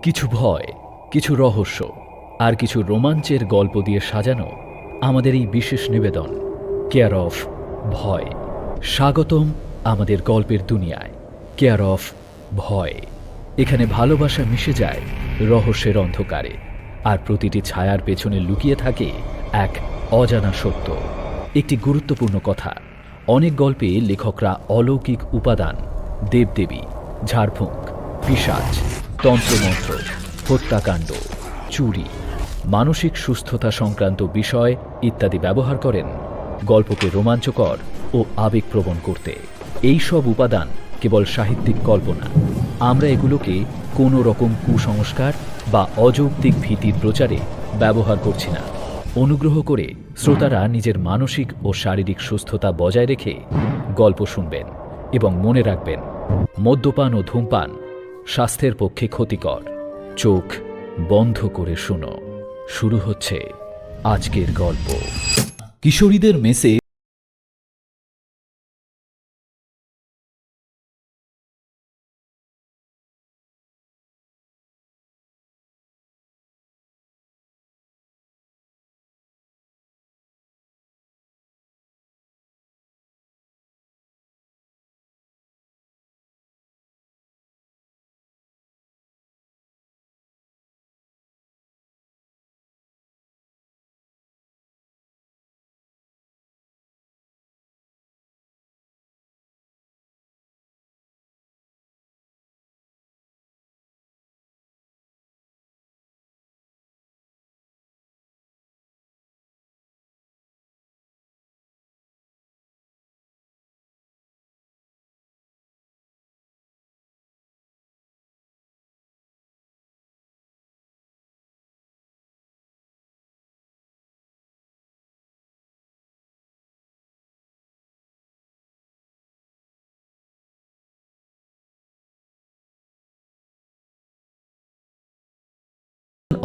কিছু ভয়, কিছু রহস্য আর কিছু রোমাঞ্চের গল্প দিয়ে সাজানো আমাদের এই বিশেষ নিবেদন কেয়ার অফ ভয়। স্বাগতম আমাদের গল্পের দুনিয়ায় কেয়ার অফ ভয়। এখানে ভালোবাসা মিশে যায় রহস্যের অন্ধকারে, আর প্রতিটি ছায়ার পেছনে লুকিয়ে থাকে এক অজানা সত্য। একটি গুরুত্বপূর্ণ কথা, অনেক গল্পে লেখকরা অলৌকিক উপাদান, দেবদেবী, ঝাড়ফুঁক, পিশাচ, তন্ত্রমন্ত্র, হত্যাকাণ্ড, চুরি, মানসিক সুস্থতা সংক্রান্ত বিষয় ইত্যাদি ব্যবহার করেন গল্পকে রোমাঞ্চকর ও আবেগপ্রবণ করতে। এই সব উপাদান কেবল সাহিত্যিক কল্পনা। আমরা এগুলোকে কোনো রকম কুসংস্কার বা অযৌক্তিক ভীতির প্রচারে ব্যবহার করছি না। অনুগ্রহ করে শ্রোতারা নিজের মানসিক ও শারীরিক সুস্থতা বজায় রেখে গল্প শুনবেন এবং মনে রাখবেন, মদ্যপান ও ধূমপান স্বাস্থ্যের পক্ষে ক্ষতিকর। চোখ বন্ধ করে শুনো। শুরু হচ্ছে আজকের গল্প। কিশোরীদের মেসে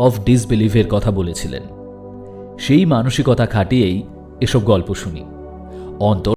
অফ ডিসবিলিভের কথা বলেছিলেন, সেই মানসিকতা খাটিয়েই এসব গল্প শুনি। অন্তর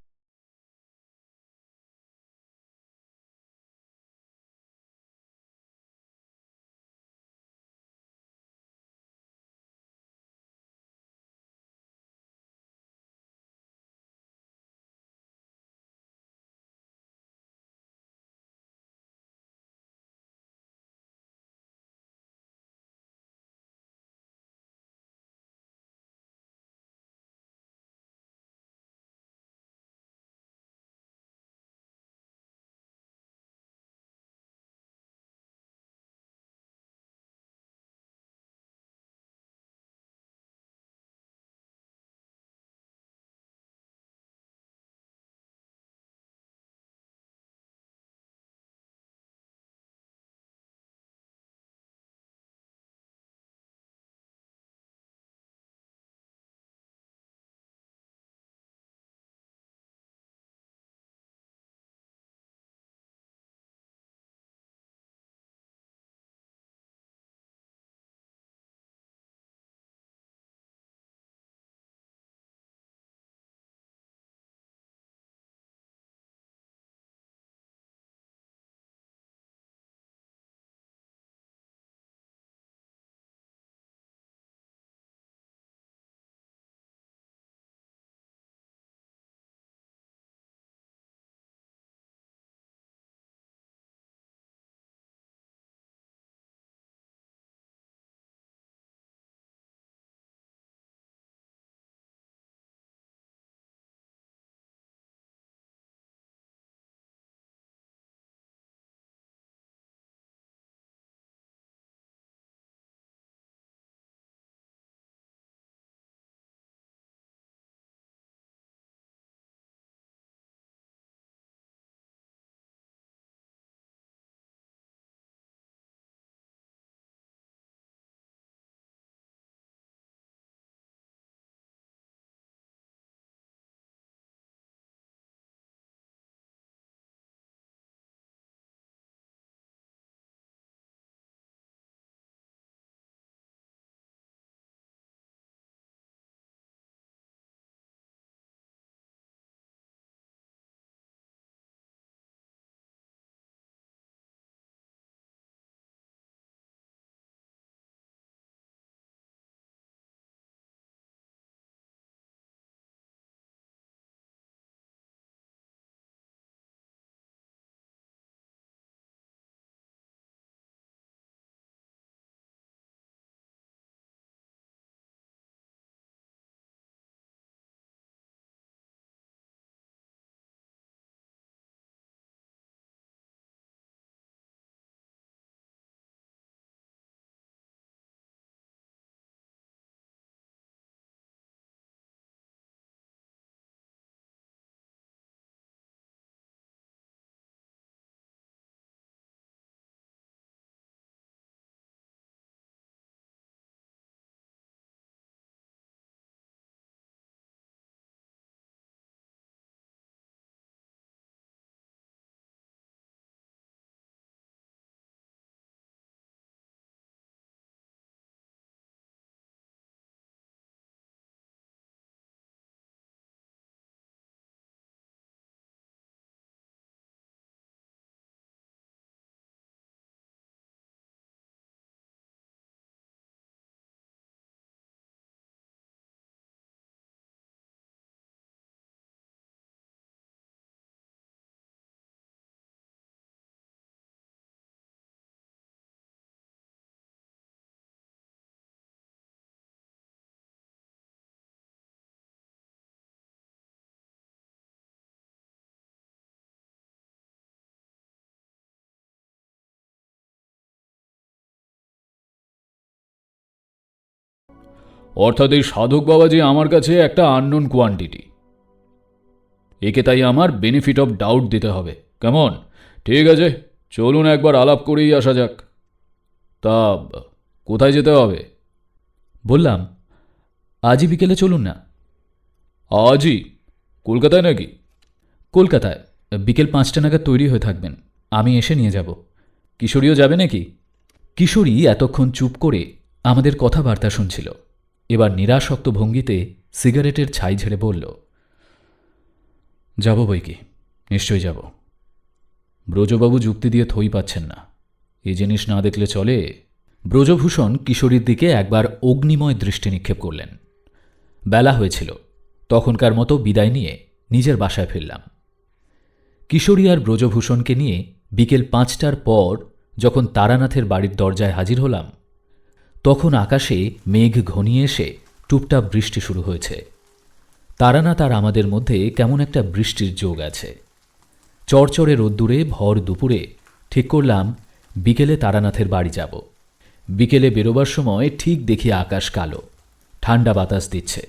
অর্থাৎ এই সাধক বাবাজি আমার কাছে একটা আননোন কোয়ান্টিটি। একে তাই আমার বেনিফিট অফ ডাউট দিতে হবে, কেমন? ঠিক আছে, চলুন একবার আলাপ করেই আসা যাক। তা কোথায় যেতে হবে? বললাম, আজই বিকেলে চলুন না। আজই? কলকাতায় নাকি? কলকাতায়। বিকেল 5টা নাগাদ তৈরি হয়ে থাকবেন, আমি এসে নিয়ে যাব। কিশোরীও যাবে নাকি? কিশোরী এতক্ষণ চুপ করে আমাদের কথাবার্তা শুনছিল। এবার নিরাসক্ত ভঙ্গিতে সিগারেটের ছাই ঝেড়ে বলল, যাব বই কি, নিশ্চয়ই যাব। ব্রজবাবু যুক্তি দিয়ে থই পাচ্ছেন না, এই জিনিস না দেখলে চলে। ব্রজভূষণ কিশোরীর দিকে একবার অগ্নিময় দৃষ্টি নিক্ষেপ করলেন। বেলা হয়েছিল, তখনকার মতো বিদায় নিয়ে নিজের বাসায় ফিরলাম। কিশোরী আর ব্রজভূষণকে নিয়ে বিকেল 5টার পর যখন তারানাথের বাড়ির দরজায় হাজির হলাম, তখন আকাশে মেঘ ঘনিয়ে এসে টুপটাপ বৃষ্টি শুরু হয়েছে। তারানাথ আর আমাদের মধ্যে কেমন একটা বৃষ্টির যোগ আছে। চড়চড়ে রোদ্দুরে ভর দুপুরে ঠিক করলাম বিকেলে তারানাথের বাড়ি যাব। বিকেলে বেরোবার সময় ঠিক দেখি আকাশ কালো, ঠান্ডা বাতাস দিচ্ছে।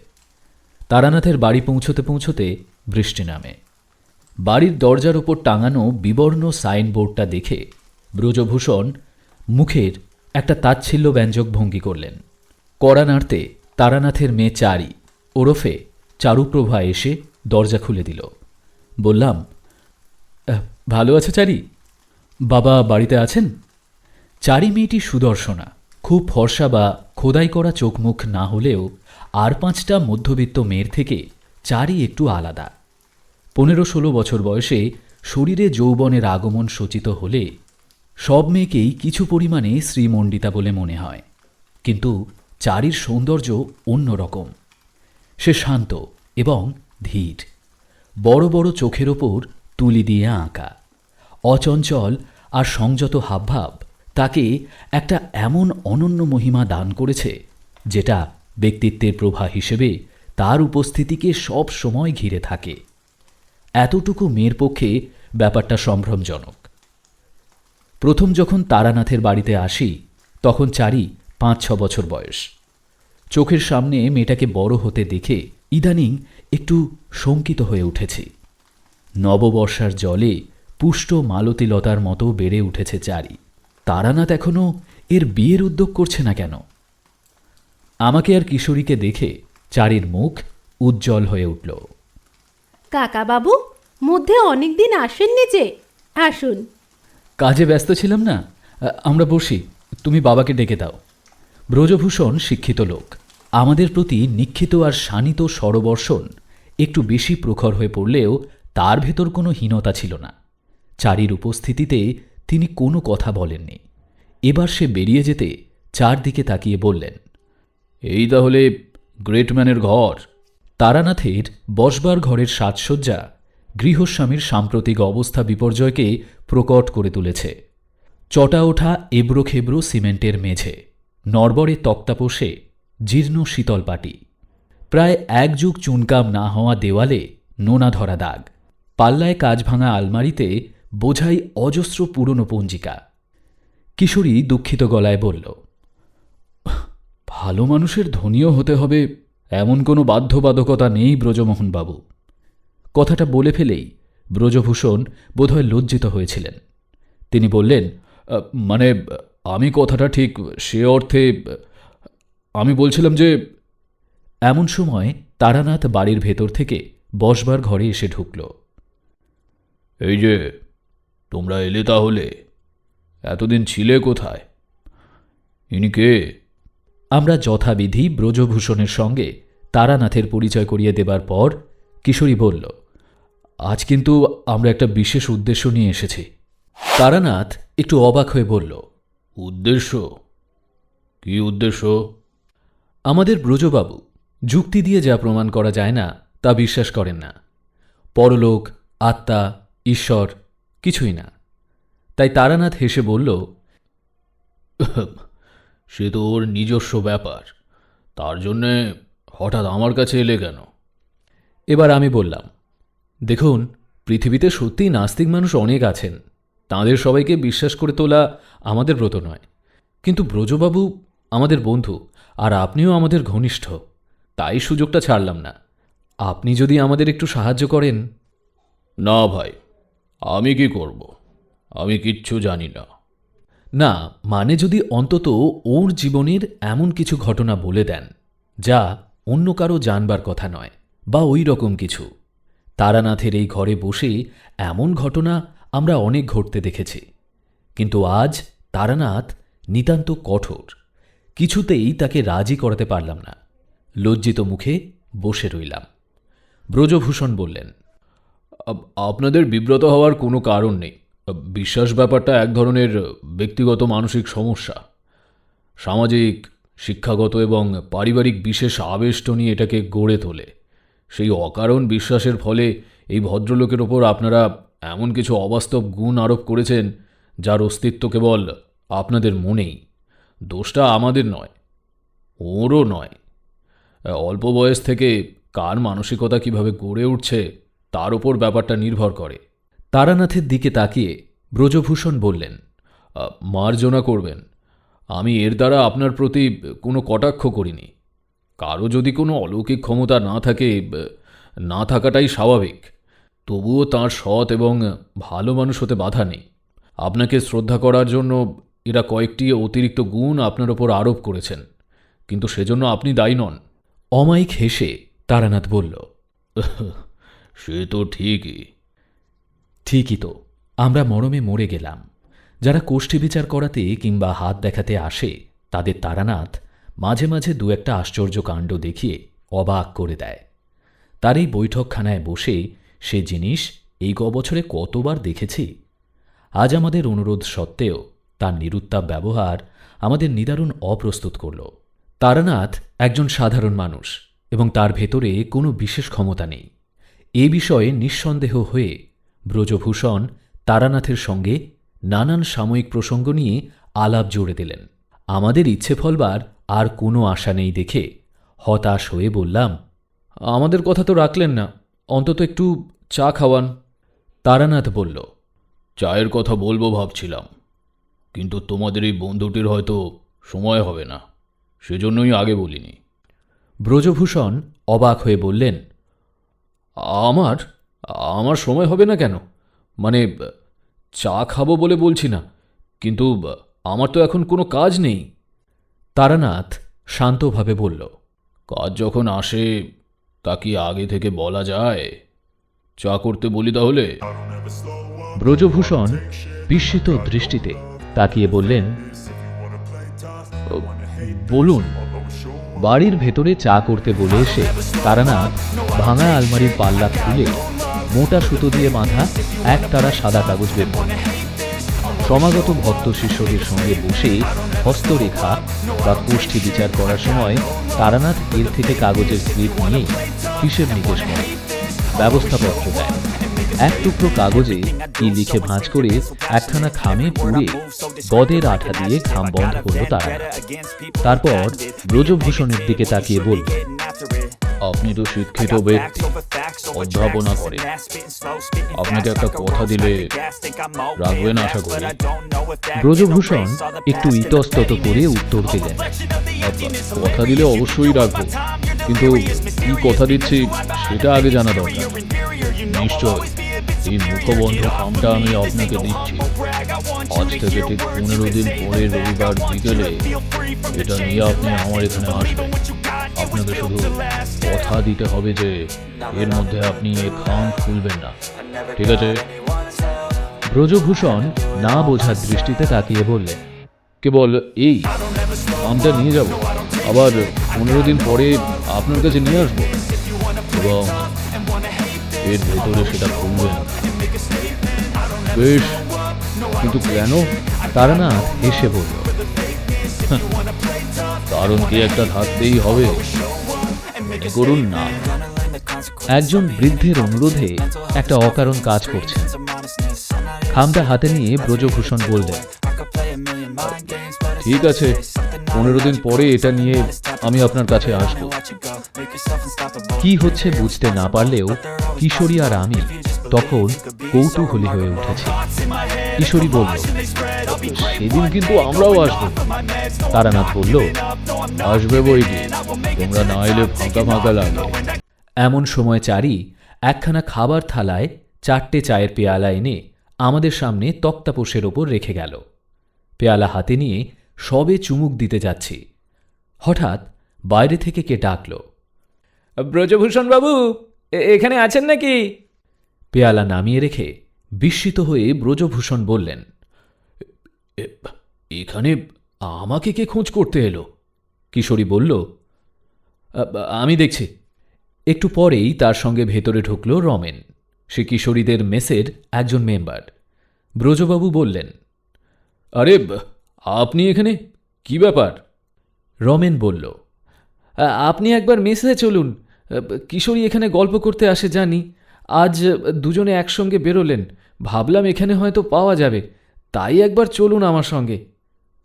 তারানাথের বাড়ি পৌঁছতে পৌঁছতে বৃষ্টি নামে। বাড়ির দরজার ওপর টাঙানো বিবর্ণ সাইনবোর্ডটা দেখে ব্রজভূষণ মুখের একটা তাচ্ছিল্য ব্যঞ্জক ভঙ্গি করলেন। কড়া নাড়তে তারানাথের মেয়ে চারি ওরফে চারুপ্রভা এসে দরজা খুলে দিল। বললাম, ভালো আছে চারি? বাবা বাড়িতে আছেন? চারি মেয়েটি সুদর্শনা, খুব ফর্সা বা খোদাই করা চোখমুখ না হলেও আর 5টা মধ্যবিত্ত মেয়ের থেকে চারি একটু আলাদা। 15-16 বছর বয়সে শরীরে যৌবনের আগমন সূচিত হলে সব মেয়েকেই কিছু পরিমাণে শ্রীমণ্ডিতা বলে মনে হয়, কিন্তু চারির সৌন্দর্য অন্যরকম। সে শান্ত এবং ধীর, বড় বড় চোখের ওপর তুলি দিয়ে আঁকা, অচঞ্চল আর সংযত হাবভাব তাকে একটা এমন অনন্য মহিমা দান করেছে যেটা ব্যক্তিত্বের প্রভা হিসেবে তার উপস্থিতিকে সব সময় ঘিরে থাকে। এতটুকু মেয়ের পক্ষে ব্যাপারটা সম্ভ্রমজনক। প্রথম যখন তারানাথের বাড়িতে আসি তখন চারি 5-6 বছর বয়স। চোখের সামনে মেয়েটাকে বড় হতে দেখে ইদানিং একটু শঙ্কিত হয়ে উঠেছি। নববর্ষার জলে পুষ্ট মালতীলতার মতো বেড়ে উঠেছে চারি। তারানাথ এখনো এর বিয়ের উদ্যোগ করছে না কেন? আমাকে আর কিশোরীকে দেখে চারির মুখ উজ্জ্বল হয়ে উঠল। কাকা বাবু, মধ্যে অনেকদিন আসেননি যে, আসুন। কাজে ব্যস্ত ছিলাম না, আমরা বসি, তুমি বাবাকে ডেকে দাও। ব্রজভূষণ শিক্ষিত লোক, আমাদের প্রতি নিক্ষিত আর শানিত স্বরবর্ষণ একটু বেশি প্রখর হয়ে পড়লেও তার ভেতর কোনো হীনতা ছিল না। চারির উপস্থিতিতে তিনি কোনো কথা বলেননি। এবার সে বেরিয়ে যেতে চারদিকে তাকিয়ে বললেন, এই তাহলে গ্রেটম্যানের ঘর। তারানাথের বসবার ঘরের সাজসজ্জা গৃহস্বামীর সাম্প্রতিক অবস্থা বিপর্যয়কে প্রকট করে তুলেছে। চটা ওঠা এবড়োখেবড়ো সিমেন্টের মেঝে, নড়বড়ে তক্তাপোষে জীর্ণ শীতলপাটি, প্রায় 1 যুগ চুনকাম না হওয়া দেওয়ালে নোনা ধরা দাগ, পাল্লায় কাজ ভাঙা আলমারিতে বোঝাই অজস্র পুরনো পঞ্জিকা। কিশোরী দুঃখিত গলায় বলল, ভালো মানুষের ধনীও হতে হবে এমন কোনো বাধ্যবাধকতা নেই ব্রজমোহনবাবু। কথাটা বলে ফেলেই ব্রজভূষণ বোধহয় লজ্জিত হয়েছিলেন। তিনি বললেন, মানে আমি কথাটা ঠিক সে অর্থে, আমি বলছিলাম যে। এমন সময় তারানাথ বাড়ির ভেতর থেকে বসবার ঘরে এসে ঢুকল। এই যে তোমরা এলে, তাহলে এতদিন ছিলে কোথায়? ইনি কে? আমরা যথাবিধি ব্রজভূষণের সঙ্গে তারানাথের পরিচয় করিয়ে দেবার পর কিশোরী বলল, আজ কিন্তু আমরা একটা বিশেষ উদ্দেশ্য নিয়ে এসেছি। তারানাথ একটু অবাক হয়ে বলল, উদ্দেশ্য? কি উদ্দেশ্য? আমাদের ব্রজবাবু যুক্তি দিয়ে যা প্রমাণ করা যায় না তা বিশ্বাস করেন না। পরলোক, আত্মা, ঈশ্বর কিছুই না। তাই তারানাথ হেসে বলল, সে তো ওর নিজস্ব ব্যাপার, তার জন্যে হঠাৎ আমার কাছে এলে কেন? এবার আমি বললাম, দেখুন, পৃথিবীতে সত্যিই নাস্তিক মানুষ অনেক আছেন, তাঁদের সবাইকে বিশ্বাস করে তোলা আমাদের ব্রত নয়। কিন্তু ব্রজবাবু আমাদের বন্ধু, আর আপনিও আমাদের ঘনিষ্ঠ, তাই সুযোগটা ছাড়লাম না। আপনি যদি আমাদের একটু সাহায্য করেন। না ভাই, আমি কি করব? আমি কিচ্ছু জানি না। না, মানে যদি অন্তত ওর জীবনের এমন কিছু ঘটনা বলে দেন যা অন্য কারো জানবার কথা নয়, বা ওই রকম কিছু। তারানাথের এই ঘরে বসে এমন ঘটনা আমরা অনেক ঘটতে দেখেছি, কিন্তু আজ তারানাথ নিতান্ত কঠোর। কিছুতেই তাকে রাজি করাতে পারলাম না। লজ্জিত মুখে বসে রইলাম। ব্রজভূষণ বললেন, আপনাদের বিব্রত হওয়ার কোনো কারণ নেই। বিশ্বাস ব্যাপারটা এক ধরনের ব্যক্তিগত মানসিক সমস্যা। সামাজিক, শিক্ষাগত এবং পারিবারিক বিশেষ আবেষ্টনী এটাকে গড়ে তোলে। সেই অকারণ বিশ্বাসের ফলে এই ভদ্রলোকের ওপর আপনারা এমন কিছু অবাস্তব গুণ আরোপ করেছেন যার অস্তিত্ব কেবল আপনাদের মনেই। দোষটা আমাদের নয়, ওরও নয়। অল্প বয়স থেকে কার মানসিকতা কিভাবে গড়ে উঠছে তার ওপর ব্যাপারটা নির্ভর করে। তারানাথের দিকে তাকিয়ে ব্রজভূষণ বললেন, মার্জনা করবেন, আমি এর দ্বারা আপনার প্রতি কোনো কটাক্ষ করিনি। কারো যদি কোনো অলৌকিক ক্ষমতা না থাকাটাই স্বাভাবিক, তবুও তাঁর সৎ এবং ভালো মানুষ হতে বাধা নেই। আপনাকে শ্রদ্ধা করার জন্য এরা কয়েকটি অতিরিক্ত গুণ আপনার ওপর আরোপ করেছেন, কিন্তু সেজন্য আপনি দায়ী নন। অমায়িক হেসে তারানাথ বলল, সে তো ঠিকই। ঠিকই তো, আমরা মরমে মরে গেলাম। যারা কোষ্ঠী বিচার করাতে কিংবা হাত দেখাতে আসে তাদের তারানাথ মাঝে মাঝে দু একটা আশ্চর্য কাণ্ড দেখিয়ে অবাক করে দেয়। তার এই বৈঠকখানায় বসে সে জিনিস এই বছরে কতবার দেখেছি। আজ আমাদের অনুরোধ সত্ত্বেও তার নিরুত্তাপ ব্যবহার আমাদের নিদারুণ অপ্রস্তুত করল। তারানাথ একজন সাধারণ মানুষ এবং তার ভেতরে কোনো বিশেষ ক্ষমতা নেই, এ বিষয়ে নিঃসন্দেহ হয়ে ব্রজভূষণ তারানাথের সঙ্গে নানান সাময়িক প্রসঙ্গ নিয়ে আলাপ জুড়ে দিলেন। আমাদের ইচ্ছে ফলবার আর কোনো আশা নেই দেখে হতাশ হয়ে বললাম, আমাদের কথা তো রাখলেন না, অন্তত একটু চা খাওয়ান। তারানাথ বলল, চায়ের কথা বলবো ভাবছিলাম, কিন্তু তোমাদের এই বন্ধুটির হয়তো সময় হবে না, সেজন্যই আগে বলিনি। ব্রজভূষণ অবাক হয়ে বললেন, আমার সময় হবে না কেন? মানে, চা খাবো বলে বলছি না, কিন্তু আমার তো এখন কোনো কাজ নেই। তারানাথ শান্তভাবে বলল, কাজ যখন আসে তা কি আগে থেকে বলা যায়? চা করতে বলি তাহলে। ব্রজভূষণ বিস্মিত দৃষ্টিতে তাকিয়ে বললেন, বলুন। বাড়ির ভেতরে চা করতে বলে এসে তারানাথ ভাঙা আলমারির পাল্লা খুলে মোটা সুতো দিয়ে বাঁধা একতারা সাদা কাগজ বের করলেন। সমাগত ভক্ত শিষ্যদের সঙ্গে বসে হস্তরেখা বা কোষ্ঠী বিচার করার সময় তারানাথ এর থেকে কাগজের স্লিপ নিয়ে হিসেব নিকেশ করে ব্যবস্থাপত্র দেয়। এক টুকরো কাগজে কি লিখে ভাঁজ করে একখানা খামে পুড়ে গদের আঠা দিয়ে খাম বন্ধ করল তারানাথ। তারপর ব্রজভূষণের দিকে তাকিয়ে বলল, আপনি তো শিক্ষিত ব্যক্তি, অধ্যাপনা করেন। আপনাকে একটা কথা দিলে রাখবেন আশা করি। ব্রজভূষণ একটু ইতস্তত করে উত্তর দিলেন, কথা দিলে অবশ্যই রাখবো, কিন্তু কি কথা দিচ্ছি সেটা আগে জানা দরকার। নিশ্চয় এই মুখবন্ধ খামটা আমি আপনাকে দিচ্ছি। আজ থেকে ঠিক 15 দিন পরে রবিবার বিকেলে এটা নিয়ে আপনি আমার এখানে আসবেন। আপনাকে শুধু কথা দিতে হবে যে এর মধ্যে আপনি এ খাম খুলবেন না, ঠিক আছে? ব্রজভূষণ না বোঝার দৃষ্টিতে তাকিয়ে বললেন, কেবল এই খামটা নিয়ে যাব, আবার 15 দিন পরে আপনার কাছে নিয়ে আসবো, এবং এর ভেতরে সেটা খুলবেন। বেশ, কিন্তু কেন? তারানাথ হেসে বলল, কারণ কি একটা থাকতেই হবে, মনে করুন না। একজন বৃদ্ধের অনুরোধে একটা অকারণ কাজ করছেন। খামটা হাতে নিয়ে ব্রজভূষণ বললেন, ঠিক আছে, 15 দিন পরে এটা নিয়ে আমি আপনার কাছে আসবো। কি হচ্ছে বুঝতে না পারলেও কিশোরী আর আমি তখন কৌতূহলী হয়ে উঠেছি। কিশোরী বলল, সেদিন কিন্তু আমরাও আসবো। তারানাথ বলল, আসবে বই কি, তোমরা না এলে ফাঁকা ফাঁকা লাগে। এমন সময় চারি একখানা খাবার থালায় 4টে চায়ের পেয়ালা এনে আমাদের সামনে তক্তাপোষের ওপর রেখে গেল। পেয়ালা হাতে নিয়ে সবে চুমুক দিতে যাচ্ছি, হঠাৎ বাইরে থেকে কে ডাকল, ব্রজভূষণ বাবু, এখানে আছেন নাকি? পেয়ালা নামিয়ে রেখে বিস্মিত হয়ে ব্রজভূষণ বললেন, এখানে আমাকে কে খোঁজ করতে এলো? কিশোরী বলল, আমি দেখছি। একটু পরেই তার সঙ্গে ভেতরে ঢুকল রমেন। সে কিশোরীদের মেসের একজন মেম্বার। ব্রজবাবু বললেন, আরে আপনি এখানে, কি ব্যাপার? রমেন বলল, আপনি একবার মেসে চলুন। কিশোরী এখানে গল্প করতে আসে জানি, আজ দুজনে একসঙ্গে বেরোলেন, ভাবলাম এখানে হয়তো পাওয়া যাবে, তাই একবার চলুন আমার সঙ্গে।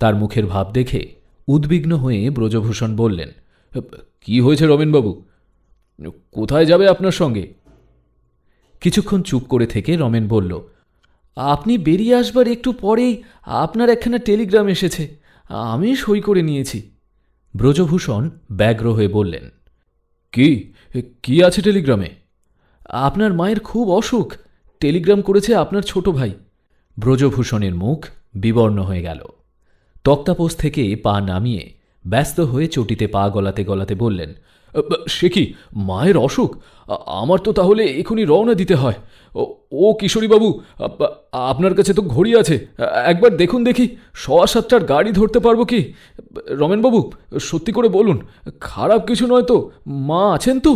তার মুখের ভাব দেখে উদ্বিগ্ন হয়ে ব্রজভূষণ বললেন, কি হয়েছে রমেনবাবু, কোথায় যাবে আপনার সঙ্গে? কিছুক্ষণ চুপ করে থেকে রমেন বলল, আপনি বেরিয়ে আসবার একটু পরেই আপনার একখানা টেলিগ্রাম এসেছে, আমি সই করে নিয়েছি। ব্রজভূষণ ব্যগ্র হয়ে বললেন, কি কি আছে টেলিগ্রামে? আপনার মায়ের খুব অসুখ, টেলিগ্রাম করেছে আপনার ছোট ভাই। ব্রজভূষণের মুখ বিবর্ণ হয়ে গেল। তক্তাপোষ থেকে পা নামিয়ে ব্যস্ত হয়ে চটিতে পা গলাতে গলাতে বললেন, সে কি, মায়ের অসুখ? আমার তো তাহলে এখনই রওনা দিতে হয়। ও কিশোরীবাবু, আপনার কাছে তো ঘড়ি আছে, একবার দেখুন দেখি 7:15টার গাড়ি ধরতে পারবো কি? রমেনবাবু, সত্যি করে বলুন, খারাপ কিছু নয় তো? মা আছেন তো?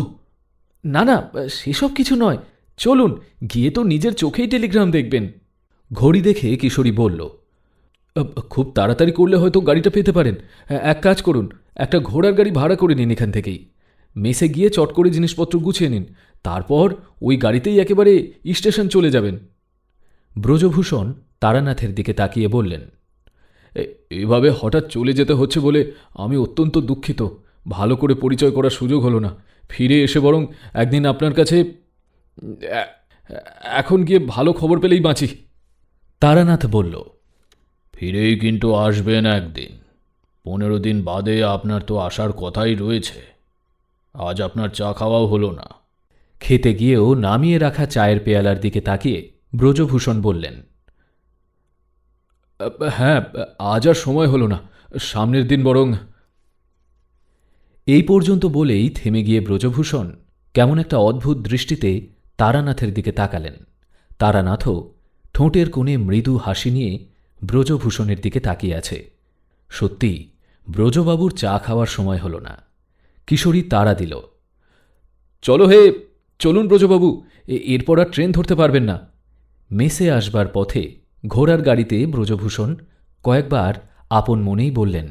না না, সেসব কিছু নয়, চলুন, গিয়ে তো নিজের চোখেই টেলিগ্রাম দেখবেন। ঘড়ি দেখে কিশোরী বলল, খুব তাড়াতাড়ি করলে হয়তো গাড়িটা পেতে পারেন। এক কাজ করুন, একটা ঘোড়ার গাড়ি ভাড়া করে নিন এখান থেকেই। মেসে গিয়ে চট করে জিনিসপত্র গুছিয়ে নিন, তারপর ওই গাড়িতেই একেবারে স্টেশন চলে যাবেন। ব্রজভূষণ তারানাথের দিকে তাকিয়ে বললেন, এভাবে হঠাৎ চলে যেতে হচ্ছে বলে আমি অত্যন্ত দুঃখিত। ভালো করে পরিচয় করার সুযোগ হলো না। ফিরে এসে বরং একদিন আপনার কাছে, এখন গিয়ে ভালো খবর পেলেই বাঁচি। তারানাথ বলল, ফিরেই কিন্তু আসবেন একদিন। 15 দিন বাদে আপনার তো আসার কথাই রয়েছে। আজ আপনার চা খাওয়াও হলো না। খেতে গিয়েও নামিয়ে রাখা চায়ের পেয়ালার দিকে তাকিয়ে ব্রজভূষণ বললেন, হ্যাঁ, আজ আর সময় হলো না, সামনের দিন বরং। এই পর্যন্ত বলেই থেমে গিয়ে ব্রজভূষণ কেমন একটা অদ্ভুত দৃষ্টিতে তারানাথের দিকে তাকালেন। তারানাথও ঠোঁটের কোণে মৃদু হাসি নিয়ে ব্রজভূষণের দিকে তাকিয়ে আছে। সত্যি ব্রজবাবুর চা খাওয়ার সময় হল না। কিশোরী তাড়া দিল, চলো হে, চলুন ব্রজবাবু, এরপর আর ট্রেন ধরতে পারবেন না। মেসে আসবার পথে ঘোড়ার গাড়িতে ব্রজভূষণ কয়েকবার আপন মনেই বললেন,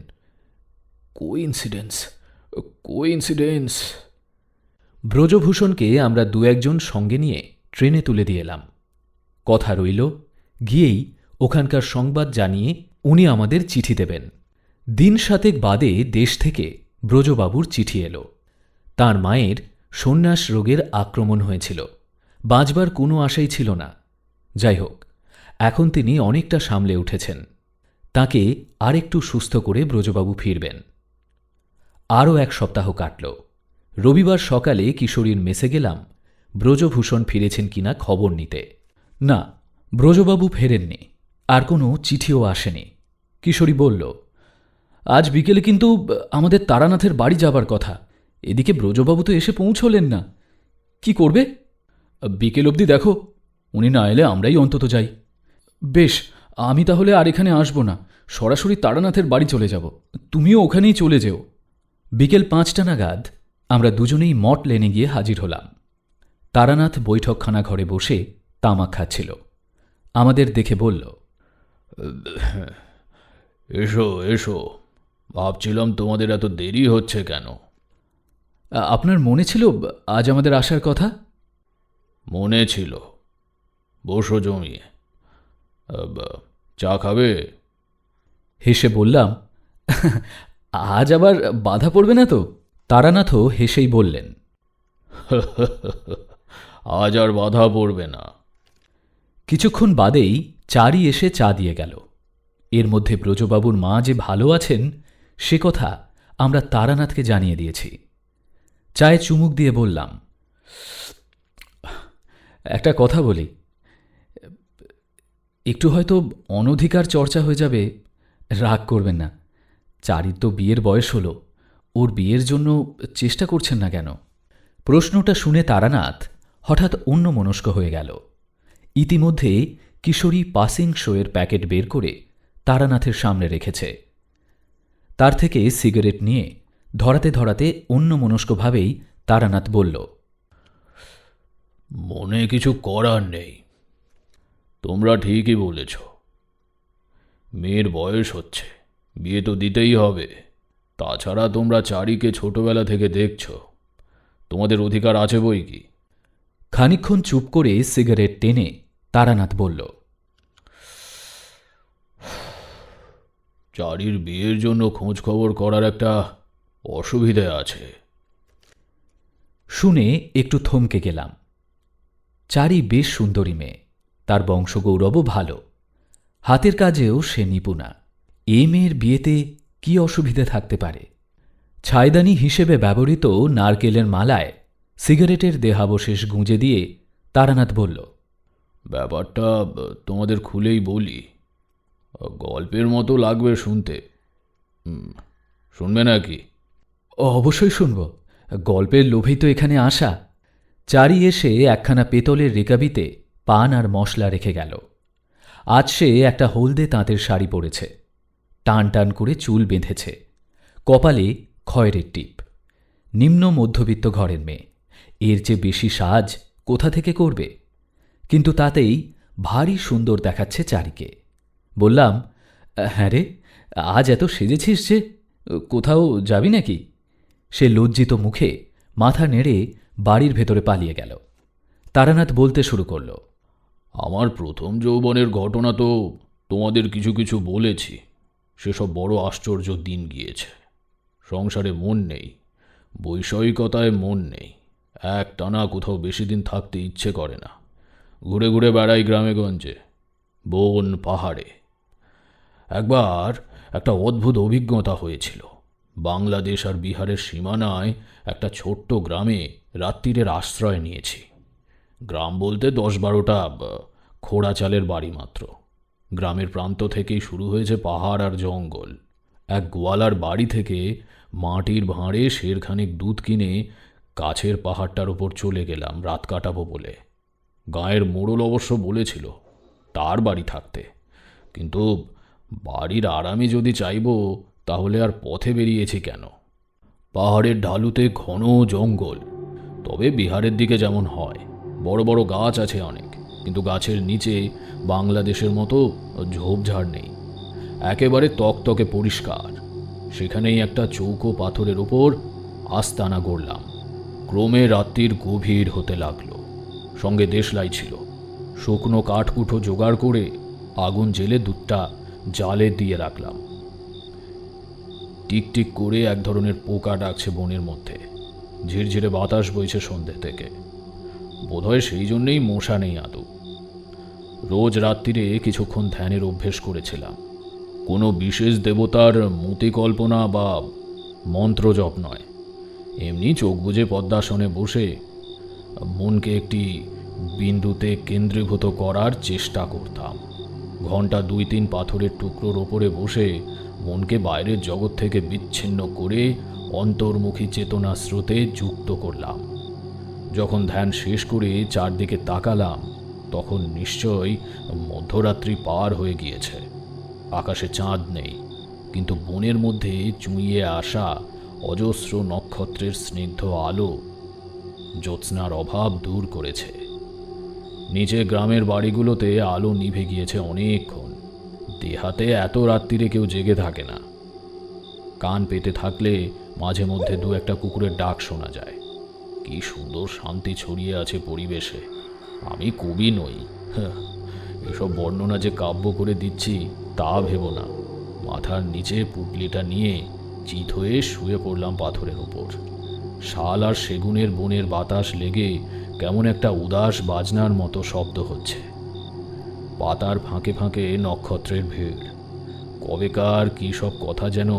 কোইন্সিডেন্স, কোইন্সিডেন্স। ব্রজভূষণকে আমরা 2-1 সঙ্গে নিয়ে ট্রেনে তুলে দিয়ে এলাম। কথা রইল, গিয়েই ওখানকার সংবাদ জানিয়ে উনি আমাদের চিঠি দেবেন। দিন 7 বাদে দেশ থেকে ব্রজবাবুর চিঠি এলো। তাঁর মায়ের সন্ন্যাস রোগের আক্রমণ হয়েছিল, বাঁচবার কোনো আশাই ছিল না। যাই হোক, এখন তিনি অনেকটা সামলে উঠেছেন। তাকে আরেকটু সুস্থ করে ব্রজবাবু ফিরবেন। আরও 1 সপ্তাহ কাটল। রবিবার সকালে কিশোরীর মেসে গেলাম ব্রজভূষণ ফিরেছেন কিনা খবর নিতে। না, ব্রজবাবু ফেরেননি, আর কোনো চিঠিও আসেনি। কিশোরী বলল, আজ বিকেলে কিন্তু আমাদের তারানাথের বাড়ি যাবার কথা, এদিকে ব্রজবাবু তো এসে পৌঁছলেন না, কি করবে? বিকেল অবধি দেখো, উনি না এলে আমরাই অন্তত যাই। বেশ, আমি তাহলে আর এখানে আসব না, সরাসরি তারানাথের বাড়ি চলে যাব, তুমিও ওখানেই চলে যেও। বিকেল 5টা নাগাদ আমরা দুজনেই মঠ লেনে গিয়ে হাজির হলাম। তারানাথ বৈঠকখানা ঘরে বসে তামাক খাচ্ছিল। আমাদের দেখে বলল, এসো এসো, ভাবছিলাম তোমাদের এত দেরি হচ্ছে কেন। আপনার মনে ছিল আজ আমাদের আসার কথা? মনে ছিল। বসো জমিয়ে, চা খাবে? হেসে বললাম, আজ আবার বাধা পড়বে না তো? তারানাথও হেসেই বললেন, আজ আর বাধা পড়বে না। কিছুক্ষণ বাদেই চারি এসে চা দিয়ে গেল। এর মধ্যে ব্রজবাবুর মা যে ভালো আছেন সে কথা আমরা তারানাথকে জানিয়ে দিয়েছি। চায়ে চুমুক দিয়ে বললাম, একটা কথা বলি, একটু হয়তো অনধিকার চর্চা হয়ে যাবে, রাগ করবেন না। চারির তো বিয়ের বয়স হলো, ওর বিয়ের জন্য চেষ্টা করছেন না কেন? প্রশ্নটা শুনে তারানাথ হঠাৎ অন্যমনস্ক হয়ে গেল। ইতিমধ্যে কিশোরী পাসিং শোয়ের প্যাকেট বের করে তারানাথের সামনে রেখেছে। তার থেকে সিগারেট নিয়ে ধরাতে ধরাতে অন্যমনস্কভাবেই তারানাথ বলল, মনে কিছু করার নেই, তোমরা ঠিকই বলেছ। মেয়ের বয়স হচ্ছে, বিয়ে তো দিতেই হবে। তাছাড়া তোমরা চারিকে ছোটবেলা থেকে দেখছ, তোমাদের অধিকার আছে বই কি। খানিকক্ষণ চুপ করে সিগারেট টেনে তারানাথ বলল, চারির বিয়ের জন্য খোঁজ খবর করার একটা অসুবিধে আছে। শুনে একটু থমকে গেলাম। চারি বেশ সুন্দরী মেয়ে, তার বংশগৌরবও ভালো, হাতের কাজেও সে নিপুণা। এ মেয়ের বিয়েতে কি অসুবিধে থাকতে পারে? ছাইদানি হিসেবে ব্যবহৃত নারকেলের মালায় সিগারেটের দেহাবশেষ গুঁজে দিয়ে তারানাথ বলল, ব্যাপারটা তোমাদের খুলেই বলি, গল্পের মতো লাগবে শুনতে। শুনবে নাকি? অবশ্যই শুনব, গল্পের লোভেই তো এখানে আসা। চারি এসে একখানা পেতলের রেকাবিতে পান আর মশলা রেখে গেল। আজ সে একটা হলদে তাঁতের শাড়ি পরেছে, টান টান করে চুল বেঁধেছে, কপালে খয়েরের টিপ। নিম্ন মধ্যবিত্ত ঘরের মেয়ে, এর চেয়ে বেশি সাজ কোথা থেকে করবে? কিন্তু তাতেই ভারী সুন্দর দেখাচ্ছে চারিকে। বললাম, হ্যাঁ রে, আজ এত সেজেছিস যে, কোথাও যাবি নাকি? সে লজ্জিত মুখে মাথা নেড়ে বাড়ির ভেতরে পালিয়ে গেল। তারানাথ বলতে শুরু করল, আমার প্রথম যৌবনের ঘটনা তো তোমাদের কিছু কিছু বলেছি। সেসব বড় আশ্চর্য দিন গিয়েছে। সংসারে মন নেই, বৈষয়িকতায় মন নেই, একটানা কোথাও বেশি দিন থাকতে ইচ্ছে করে না। ঘুরে ঘুরে বেড়াই গ্রামে গঞ্জে, বন পাহাড়ে। একবার একটা অদ্ভুত অভিজ্ঞতা হয়েছিল। বাংলাদেশ আর বিহারের সীমানায় একটা ছোট্ট গ্রামে রাত্রিরের আশ্রয় নিয়েছি। গ্রাম বলতে 10-12টা খোড়া চালের বাড়ি মাত্র। গ্রামের প্রান্ত থেকেই শুরু হয়েছে পাহাড় আর জঙ্গল। এক গোয়ালার বাড়ি থেকে মাটির ভাঁড়ে সেরখানিক দুধ কিনে কাছের পাহাড়টার ওপর চলে গেলাম রাত কাটাবো বলে। গাঁয়ের মোড়ল অবশ্য বলেছিল তার বাড়ি থাকতে, কিন্তু বাড়ির আরামে যদি চাইব তাহলে আর পথে বেরিয়েছি কেন। পাহাড়ের ঢালুতে ঘন জঙ্গল, তবে বিহারের দিকে যেমন হয় বড় বড় গাছ আছে অনেক, কিন্তু গাছের নিচে বাংলাদেশের মতো ঝোপঝাড় নেই। একেবারে তকতকে পরিষ্কার। সেখানেই একটা চৌকো পাথরের ওপর আস্তানা গড়লাম। ক্রমে রাত্রির গভীর হতে লাগলো। সঙ্গে দেশলাই ছিল। শুকনো কাঠকুঠো জোগাড় করে আগুন জেলে দুধটা জালে দিয়ে রাখলাম। টিকটিক করে এক ধরনের পোকা ডাকছে বনের মধ্যে। ঝিরঝিরে বাতাস বইছে সন্ধ্যে থেকে। বোধহয় সেই জন্যেই মশা নেই আদৌ। রোজ রাত্রিরে কিছুক্ষণ ধ্যানের অভ্যেস করেছিলাম। কোনো বিশেষ দেবতার মূর্তি কল্পনা বা মন্ত্র জপ নয়, এমনি চোখ বুজে পদ্মাসনে বসে মনকে একটি বিন্দুতে কেন্দ্রীভূত করার চেষ্টা করতাম। ঘন্টা 2-3 পাথরের টুকরোর ওপরে বসে মনকে বাইরের জগৎ থেকে বিচ্ছিন্ন করে অন্তর্মুখী চেতনা স্রোতে যুক্ত করলাম। যখন ধ্যান শেষ করে চারদিকে তাকালাম তখন নিশ্চয়ই মধ্যরাত্রি পার হয়ে গিয়েছে। আকাশে চাঁদ নেই, কিন্তু বনের মধ্যে চুঁইয়ে আসা অজস্র নক্ষত্রের স্নিগ্ধ আলো জ্যোৎস্নার অভাব দূর করেছে। নিচে গ্রামের বাড়িগুলোতে আলো নিভে গিয়েছে অনেকক্ষণ। দেহাতে এত রাত্রিরে কেউ জেগে থাকে না। কান পেতে থাকলে মাঝে মধ্যে 2-1টা কুকুরের ডাক শোনা যায়। কি সুন্দর শান্তি ছড়িয়ে আছে পরিবেশে। আমি কবি নই, এসব বর্ণনা যে কাব্য করে দিচ্ছি তা ভেবো না। মাথার নিচে পুটলিটা নিয়ে চিত হয়ে শুয়ে পড়লাম পাথরের ওপর। শাল আর সেগুনের বনের বাতাস লেগে কেমন একটা উদাস বাজনার মতো শব্দ হচ্ছে। পাতার ফাঁকে ফাঁকে নক্ষত্রের ভিড়। কবেকার কী সব কথা যেন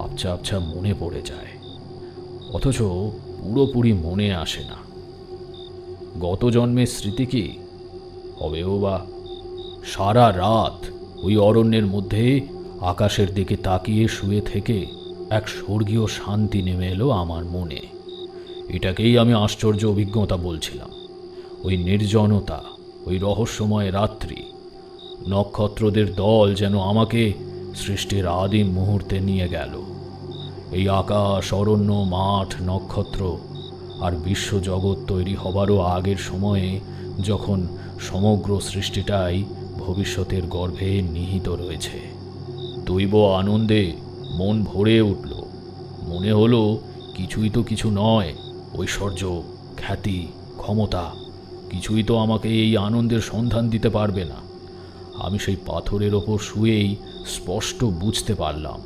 আবছা আবছা মনে পড়ে যায়, অথচ পুরোপুরি মনে আসে না। গত জন্মের স্মৃতি কি হবেও বা? সারা রাত ওই অরণ্যের মধ্যে আকাশের দিকে তাকিয়ে শুয়ে থেকে এক স্বর্গীয় শান্তি নেমে এলো আমার মনে। এটাকেই আমি আশ্চর্য অভিজ্ঞতা বলছিলাম। ওই নির্জনতা, ওই রহস্যময় রাত্রি, নক্ষত্রদের দল যেন আমাকে সৃষ্টির আদিম মুহূর্তে নিয়ে গেল। এই আকাশ, অরণ্য, মাঠ, নক্ষত্র আর বিশ্বজগৎ তৈরি হবারও আগের সময়ে, যখন সমগ্র সৃষ্টিটাই ভবিষ্যতের গর্ভে নিহিত রয়েছে। দৈব আনন্দে মন ভরে উঠল। মনে হলো কিছুই তো কিছু নয়, ঐশ্বর্য, খ্যাতি, ক্ষমতা কিছুই তো আমাকে এই আনন্দের সন্ধান দিতে পারবে না। আমি সেই পাথরের ওপর শুয়েই স্পষ্ট বুঝতে পারলাম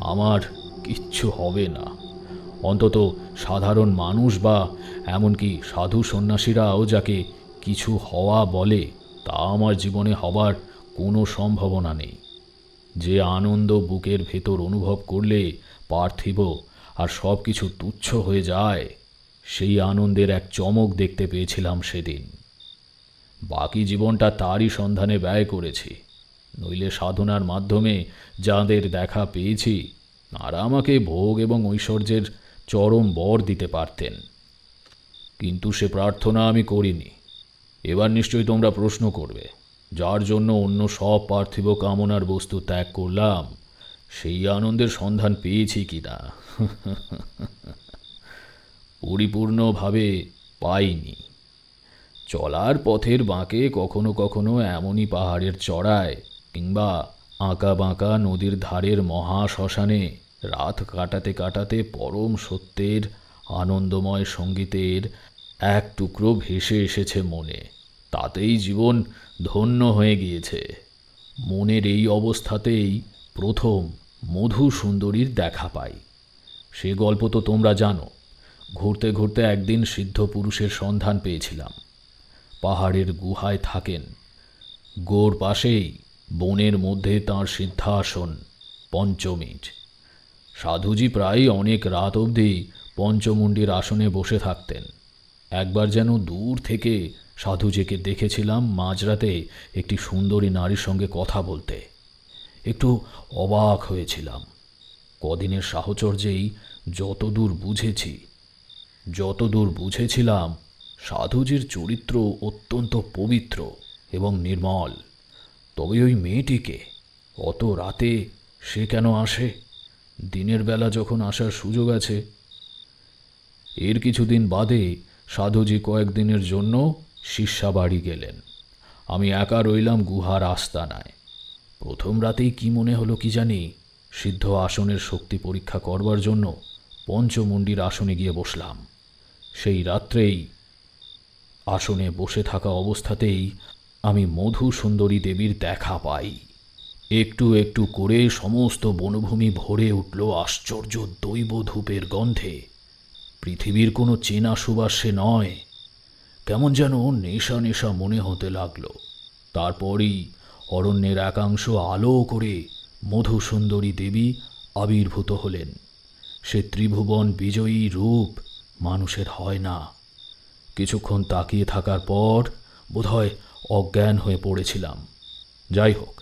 আমার কিচ্ছু হবে না। অন্তত সাধারণ মানুষ বা এমনকি সাধু সন্ন্যাসীরাও যাকে কিছু হওয়া বলে, তা আমার জীবনে হবার কোনো সম্ভাবনা নেই। যে আনন্দ বুকের ভেতর অনুভব করলে পার্থিব আর সব কিছু তুচ্ছ হয়ে যায়, সেই আনন্দের এক চমক দেখতে পেয়েছিলাম সেদিন। বাকি জীবনটা তারই সন্ধানে ব্যয় করেছি। নইলে সাধনার মাধ্যমে যাদের দেখা পেয়েছি, তারা আমাকে ভোগ এবং ঐশ্বর্যের চরম বর দিতে পারতেন, কিন্তু সে প্রার্থনা আমি করিনি। এবার নিশ্চয়ই তোমরা প্রশ্ন করবে, যার জন্য অন্য সব পার্থিব কামনার বস্তু ত্যাগ করলাম, সেই আনন্দের সন্ধান পেয়েছি কিনা? পরিপূর্ণভাবে পাইনি। চলার পথের বাঁকে কখনো কখনো এমনই পাহাড়ের চড়ায় কিংবা আঁকা বাঁকা নদীর ধারের মহাশ্মশানে রাত কাটাতে কাটাতে পরম সত্যের আনন্দময় সঙ্গীতের এক টুকরো ভেসে এসেছে মনে। তাতেই জীবন ধন্য হয়ে গিয়েছে। মনের এই অবস্থাতেই প্রথম মধু সুন্দরীর দেখা পাই। সে গল্প তো তোমরা জানো। ঘুরতে ঘুরতে একদিন সিদ্ধ পুরুষের সন্ধান পেয়েছিলাম। পাহাড়ের গুহায় থাকেন। গোর পাশেই বনের মধ্যে তাঁর সিদ্ধাসন, পঞ্চমীজ। সাধুজি প্রায় অনেক রাত অবধি পঞ্চমুণ্ডির আসনে বসে থাকতেন। একবার যেন দূর থেকে সাধুজিকে দেখেছিলাম মাঝরাতে একটি সুন্দরী নারীর সঙ্গে কথা বলতে। একটু অবাক হয়েছিলাম। কদিনের সাহচর্যেই যতদূর বুঝেছিলাম সাধুজির চরিত্র অত্যন্ত পবিত্র এবং নির্মল। তবে ওই মেয়েটিকে অত রাতে সে কেন আসে? দিনের বেলা যখন আসার সুযোগ আছে। এর কিছুদিন বাদে সাধুজি কয়েকদিনের জন্য শিষ্যাবাড়ি গেলেন। আমি একা রইলাম গুহার আস্তানায়। প্রথম রাতেই কি মনে হলো কি জানি, সিদ্ধ আসনের শক্তি পরীক্ষা করবার জন্য পঞ্চমুণ্ডির আসনে গিয়ে বসলাম। সেই রাত্রেই আসনে বসে থাকা অবস্থাতেই আমি মধু সুন্দরী দেবীর দেখা পাই। একটু একটু করে সমস্ত বনভূমি ভরে উঠল আশ্চর্য দৈব ধূপের গন্ধে। পৃথিবীর কোনো চেনা সুবাস সে নয়। কেমন যেন নেশা নেশা মনে হতে লাগলো। তারপরই অরণ্যের একাংশ আলো করে মধু সুন্দরী দেবী আবির্ভূত হলেন। সে ত্রিভুবন বিজয়ী রূপ মানুষের হয় না। কিছুক্ষণ তাকিয়ে থাকার পর বোধহয় অজ্ঞান হয়ে পড়েছিলাম। যাই হোক,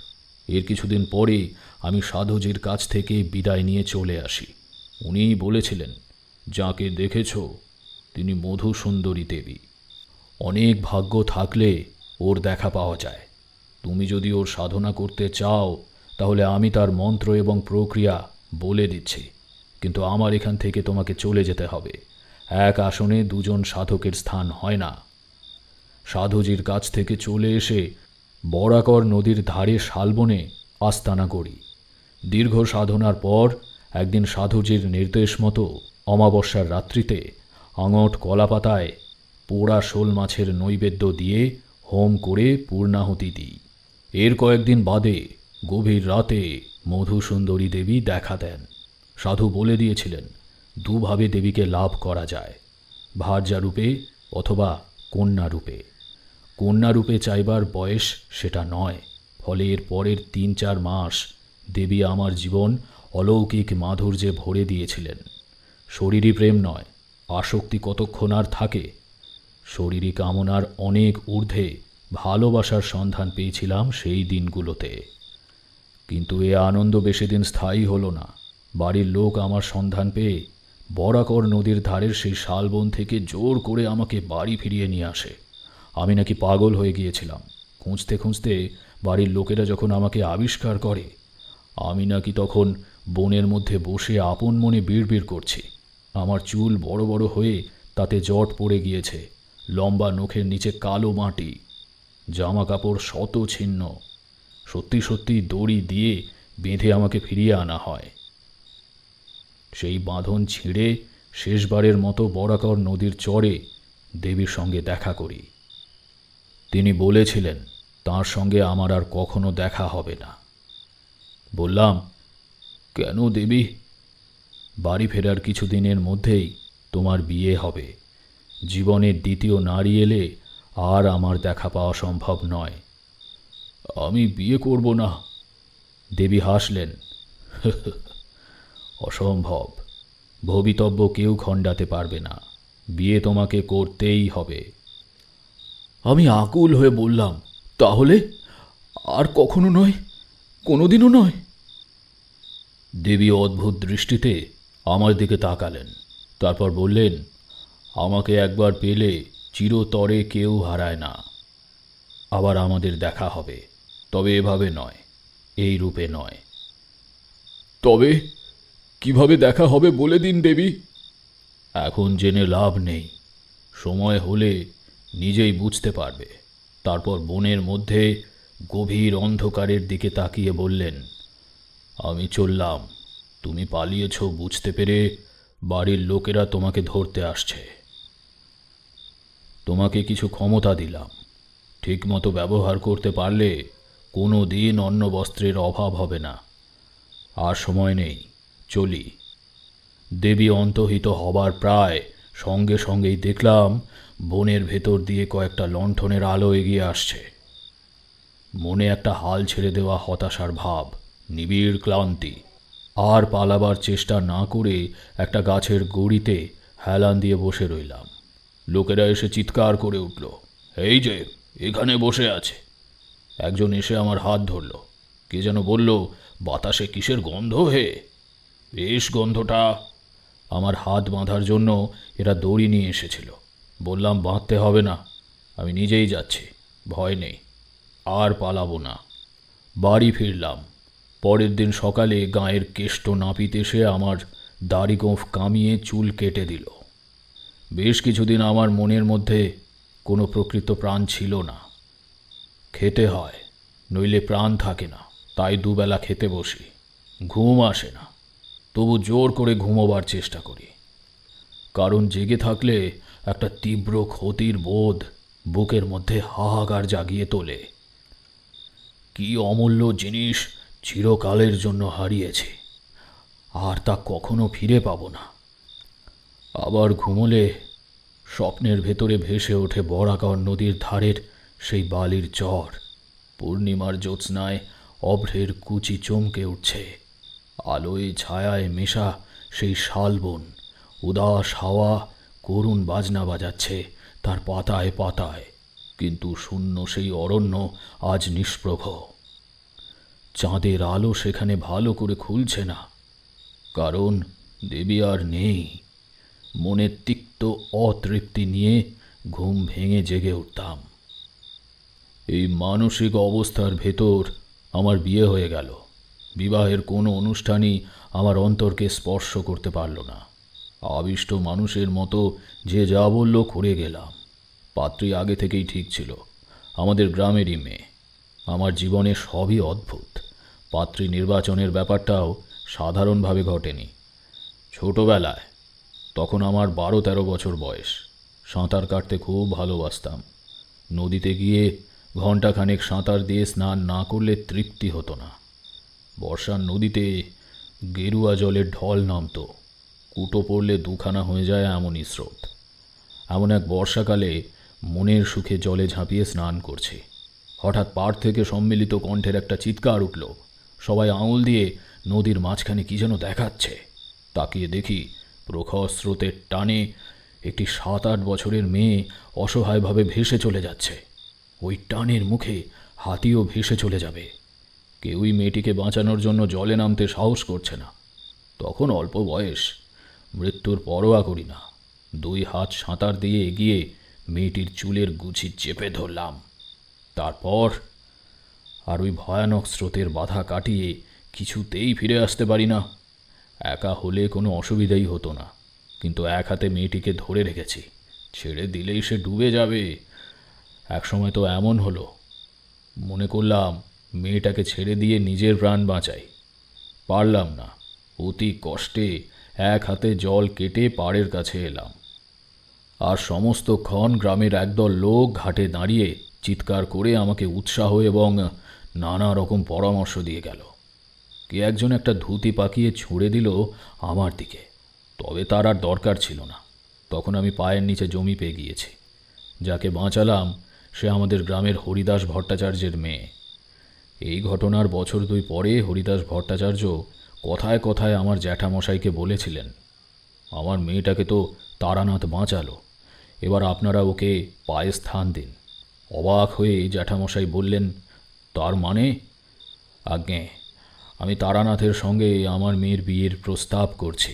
এর কিছুদিন পরে আমি সাধুজির কাছ থেকে বিদায় নিয়ে চলে আসি। উনিই বলেছিলেন, যাকে দেখেছ তিনি মধু সুন্দরী দেবী। অনেক ভাগ্য থাকলে ওর দেখা পাওয়া যায়। তুমি যদি ওর সাধনা করতে চাও, তাহলে আমি তার মন্ত্র এবং প্রক্রিয়া বলে দিচ্ছি, কিন্তু আমার এখান থেকে তোমাকে চলে যেতে হবে। এক আসনে দুজন সাধকের স্থান হয় না। সাধুজির কাছ থেকে চলে এসে বরাকর নদীর ধারে শালবনে আস্তানা করি। দীর্ঘ সাধনার পর একদিন সাধুজির নির্দেশ মতো অমাবস্যার রাত্রিতে আঙট কলাপাতায় পোড়া শোল মাছের নৈবেদ্য দিয়ে হোম করে পূর্ণাহুতি দিই। এর কয়েকদিন বাদে গভীর রাতে মধু সুন্দরী দেবী দেখা দেন। সাধু বলে দিয়েছিলেন, দুভাবে দেবীকে লাভ করা যায়, ভার্যা রূপে অথবা কন্যা রূপে। কন্যা রূপে চাইবার বয়স সেটা নয়, ফলে এর পরের ৩-৪ মাস দেবী আমার জীবন অলৌকিক মাধুর্যে ভরে দিয়েছিলেন। শরীরী প্রেম নয়, আসক্তি কতক্ষণ আর থাকে। শরীরী কামনার অনেক ঊর্ধ্বে ভালোবাসার সন্ধান পেয়েছিলাম সেই দিনগুলোতে। কিন্তু এ আনন্দ বেশি দিন স্থায়ী হলো না। বাড়ির লোক আমার সন্ধান পেয়ে বরাকর নদীর ধারের সেই শালবন থেকে জোর করে আমাকে বাড়ি ফিরিয়ে নিয়ে আসে। আমি নাকি পাগল হয়ে গিয়েছিলাম। খুঁজতে খুঁজতে বাড়ির লোকেরা যখন আমাকে আবিষ্কার করে, আমি নাকি তখন বনের মধ্যে বসে আপন মনে বিড়বিড় করছি। আমার চুল বড় বড় হয়ে তাতে জট পড়ে গিয়েছে, লম্বা নখের নিচে কালো মাটি, জামা কাপড় শত ছিন্ন। সত্যি সত্যি দড়ি দিয়ে বেঁধে আমাকে ফিরিয়ে আনা হয়। সেই বাঁধন ছিঁড়ে শেষবারের মতো বরাকর নদীর চরে দেবীর সঙ্গে দেখা করি। তিনি বলেছিলেন তাঁর সঙ্গে আমার আর কখনো দেখা হবে না। বললাম, কেন দেবী? বাড়ি ফেরার কিছুদিনের মধ্যেই তোমার বিয়ে হবে। জীবনের দ্বিতীয় নারী এলে আর আমার দেখা পাওয়া সম্ভব নয়। আমি বিয়ে করব না। দেবী হাসলেন। অসম্ভব। ভবিতব্য কেউ খণ্ডাতে পারবে না। বিয়ে তোমাকে করতেই হবে। আমি আকুল হয়ে বললাম, তাহলে আর কখনো নয়, কোনোদিনও নয়? দেবী অদ্ভুত দৃষ্টিতে আমার দিকে তাকালেন। তারপর বললেন, আমাকে একবার পেলে চিরতরে কেউ হারায় না। আবার আমাদের দেখা হবে, তবে এভাবে নয়, এই রূপে নয়। তবে কিভাবে দেখা হবে বলে দিন দেবী। এখন জেনে লাভ নেই, সময় হলে নিজেই বুঝতে পারবে। তারপর বনের মধ্যে গভীর অন্ধকারের দিকে তাকিয়ে বললেন, আমি চললাম। তুমি পালিয়েছ বুঝতে পেরে বাড়ির লোকেরা তোমাকে ধরতে আসছে। তোমাকে কিছু ক্ষমতা দিলাম, ঠিকমতো ব্যবহার করতে পারলে কোনো দিন অন্ন বস্ত্রের অভাব হবে না। আর সময় নেই, চলি। দেবী অন্তহিত হবার প্রায় সঙ্গে সঙ্গেই দেখলাম বনের ভেতর দিয়ে কয়েকটা লণ্ঠনের আলো এগিয়ে আসছে। মনে একটা হাল ছেড়ে দেওয়া হতাশার ভাব, নিবিড় ক্লান্তি। আর পালাবার চেষ্টা না করে একটা গাছের গুঁড়িতে হেলান দিয়ে বসে রইলাম। লোকেরা এসে চিৎকার করে উঠল, এই যে এখানে বসে আছে। একজন এসে আমার হাত ধরল। কে যেন বলল, বাতাসে কিসের গন্ধ হে? বেশ গন্ধটা। আমার হাত বাঁধার জন্য এরা দড়ি নিয়ে এসেছিল। বললাম, বাঁধতে হবে না, আমি নিজেই যাচ্ছি, ভয় নেই, আর পালাবো না। বাড়ি ফিরলাম। পরের দিন সকালে গাঁয়ের কেষ্ট নাপিত এসে আমার দাড়ি গোঁফ কামিয়ে চুল কেটে দিল। বেশ কিছুদিন আমার মনের মধ্যে কোনো প্রকৃত প্রাণ ছিল না। খেতে হয়, নইলে প্রাণ থাকে না, তাই দুবেলা খেতে বসি। ঘুম আসে না, তবু জোর করে ঘুমোবার চেষ্টা করি। কারণ জেগে থাকলে একটা তীব্র ক্ষতির বোধ বুকের মধ্যে হাহাকার জাগিয়ে তোলে। কি অমূল্য জিনিস চিরকালের জন্য হারিয়েছি, আর তা কখনো ফিরে পাব না। আবার ঘুমোলে স্বপ্নের ভেতরে ভেসে ওঠে বরাকর নদীর ধারের সেই বালির চর। পূর্ণিমার জ্যোৎস্নায় অভ্রের কুচি চমকে উঠছে। আলোয় ছায়ায় মেশা সেই শালবন, উদাস হাওয়া করুণ বাজনা বাজাচ্ছে তার পাতায় পাতায়। কিন্তু শূন্য সেই অরণ্য আজ নিষ্প্রভ। চাঁদের আলো সেখানে ভালো করে খুলছে না, কারণ দেবী আর নেই। মনের তিক্ত অতৃপ্তি নিয়ে ঘুম ভেঙে জেগে উঠতাম। এই মানসিক অবস্থার ভেতর আমার বিয়ে হয়ে গেল। বিবাহের কোনো অনুষ্ঠানই আমার অন্তরকে স্পর্শ করতে পারল না। আবিষ্ট মানুষের মতো যে যা বলল করে গেলাম। পাত্রী আগে থেকেই ঠিক ছিল, আমাদের গ্রামেরই মেয়ে। আমার জীবনে সবই অদ্ভুত। পাত্রী নির্বাচনের ব্যাপারটাও সাধারণভাবে ঘটেনি। ছোটবেলায়, তখন আমার 12-13 বছর বয়স, সাঁতার কাটতে খুব ভালোবাসতাম। নদীতে গিয়ে ঘণ্টাখানেক সাঁতার দিয়ে স্নান না করলে তৃপ্তি হতো না। বর্ষার নদীতে গেরুয়া জলের ঢল নামত, কুটো পড়লে দুখানা হয়ে যায় এমনই স্রোত। এমন এক বর্ষাকালে মনের সুখে জলে ঝাঁপিয়ে স্নান করছি। হঠাৎ পাড় থেকে সম্মিলিত কণ্ঠের একটা চিৎকার উঠল, সবাই আঙুল দিয়ে নদীর মাঝখানে কি যেন দেখাচ্ছে। তাকিয়ে দেখি প্রখর স্রোতের টানে একটি 7-8 বছরের মেয়ে অসহায়ভাবে ভেসে চলে যাচ্ছে। ওই টানের মুখে হাতিও ভেসে চলে যাবে। কেউই মেয়েটিকে বাঁচানোর জন্য জলে নামতে সাহস করছে না। তখন অল্প বয়স, মৃত্যুর পরোয়া করি না। 2 হাত সাঁতার দিয়ে এগিয়ে মেয়েটির চুলের গুছি চেপে ধরলাম। তারপর আর ওই ভয়ানক স্রোতের বাধা কাটিয়ে কিছুতেই ফিরে আসতে পারি না। একা হলে কোনো অসুবিধাই হতো না, কিন্তু এক হাতে মেয়েটিকে ধরে রেখেছি। ছেড়ে দিলেই সে ডুবে যাবে। একসময় তো এমন হলো, মনে করলাম মেয়েটাকে ছেড়ে দিয়ে নিজের প্রাণ বাঁচাই। পারলাম না। অতি কষ্টে এক হাতে জল কেটে পাড়ের কাছে এলাম। আর সমস্তক্ষণ গ্রামের একদল লোক ঘাটে দাঁড়িয়ে চিৎকার করে আমাকে উৎসাহ এবং নানা রকম পরামর্শ দিয়ে গেল। কে একজন একটা ধুতি পাকিয়ে ছুঁড়ে দিল আমার দিকে, তবে তার আর দরকার ছিল না। তখন আমি পায়ের নিচে জমি পেয়ে গিয়েছি। যাকে বাঁচালাম সে আমাদের গ্রামের হরিদাস ভট্টাচার্যের মেয়ে। এই ঘটনার বছর 2 পরে হরিদাস ভট্টাচার্য কথায় কথায় আমার জ্যাঠামশাইকে বলেছিলেন, আমার মেয়েটাকে তো তারানাথ বাঁচালো, এবার আপনারা ওকে পায়ে স্থান দিন। অবাক হয়ে জ্যাঠামশাই বললেন, তার মানে? আজ্ঞে, আমি তারানাথের সঙ্গে আমার মেয়ের বিয়ের প্রস্তাব করছি।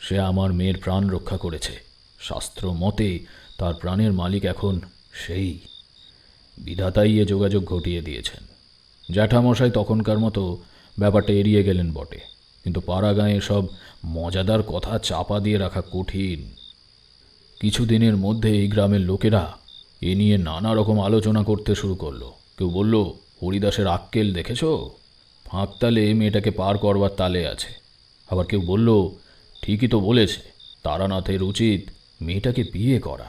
সে আমার মেয়ের প্রাণ রক্ষা করেছে। শাস্ত্র মতে তার প্রাণের মালিক এখন সেই। বিধাতাই এ যোগাযোগ ঘটিয়ে দিয়েছেন। জ্যাঠামশাই তখনকার মতো ব্যাপারটা এড়িয়ে গেলেন বটে, কিন্তু পাড়া গাঁয়ে সব মজাদার কথা চাপা দিয়ে রাখা কঠিন। কিছুদিনের মধ্যে এই গ্রামের লোকেরা এ নিয়ে নানা রকম আলোচনা করতে শুরু করলো। কেউ বলল, হরিদাসের আক্কেল দেখেছ, ফাঁক তালে মেয়েটাকে পার করবার তালে আছে। আবার কেউ বলল, ঠিকই তো বলেছে, তারানাথের উচিত মেয়েটাকে বিয়ে করা।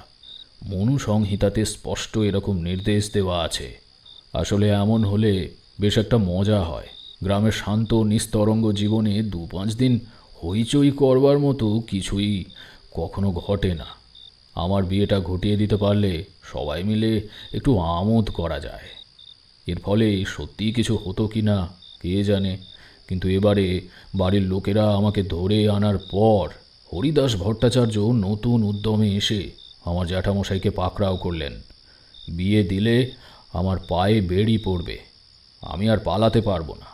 মনু সংহিতাতে স্পষ্ট এরকম নির্দেশ দেওয়া আছে। আসলে এমন হলে বেশ একটা মজা হয়। গ্রামের শান্ত নিস্তরঙ্গ জীবনে 2-5 দিন হইচই করবার মতো কিছুই কখনো ঘটে না। আমার বিয়েটা ঘটিয়ে দিতে পারলে সবাই মিলে একটু আমোদ করা যায়। এর ফলে সত্যিই কিছু হতো কি না কে জানে, কিন্তু এবারে বাড়ির লোকেরা আমাকে ধরে আনার পর হরিদাস ভট্টাচার্য নতুন উদ্যমে এসে আমার জ্যাঠামশাইকে পাকড়াও করলেন। বিয়ে দিলে আমার পায়ে বেড়ি পড়বে, আমি আর পালাতে পারবো না,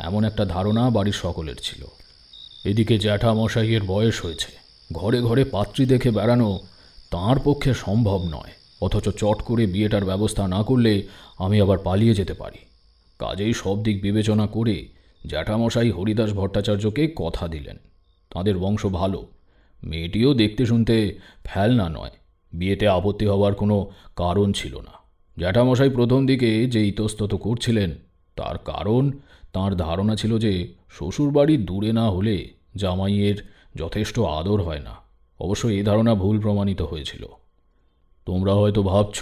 এমন একটা ধারণা বাড়ির সকলের ছিল। এদিকে জ্যাঠামশাইয়ের বয়স হয়েছে, ঘরে ঘরে পাত্রী দেখে বেড়ানো তাঁর পক্ষে সম্ভব নয়। অথচ চট করে বিয়েটার ব্যবস্থা না করলে আমি আবার পালিয়ে যেতে পারি। কাজেই সব দিক বিবেচনা করে জ্যাঠামশাই হরিদাস ভট্টাচার্যকে কথা দিলেন। তাঁদের বংশ ভালো, মেয়েটিও দেখতে শুনতে ফেলনা নয়, বিয়েতে আপত্তি হওয়ার কোনো কারণ ছিল না। জ্যাঠামশাই প্রথম দিকে যে ইতস্তত করছিলেন তার কারণ তাঁর ধারণা ছিল যে শ্বশুরবাড়ি দূরে না হলে জামাইয়ের যথেষ্ট আদর হয় না। অবশ্য এই ধারণা ভুল প্রমাণিত হয়েছিল। তোমরা হয়তো ভাবছ,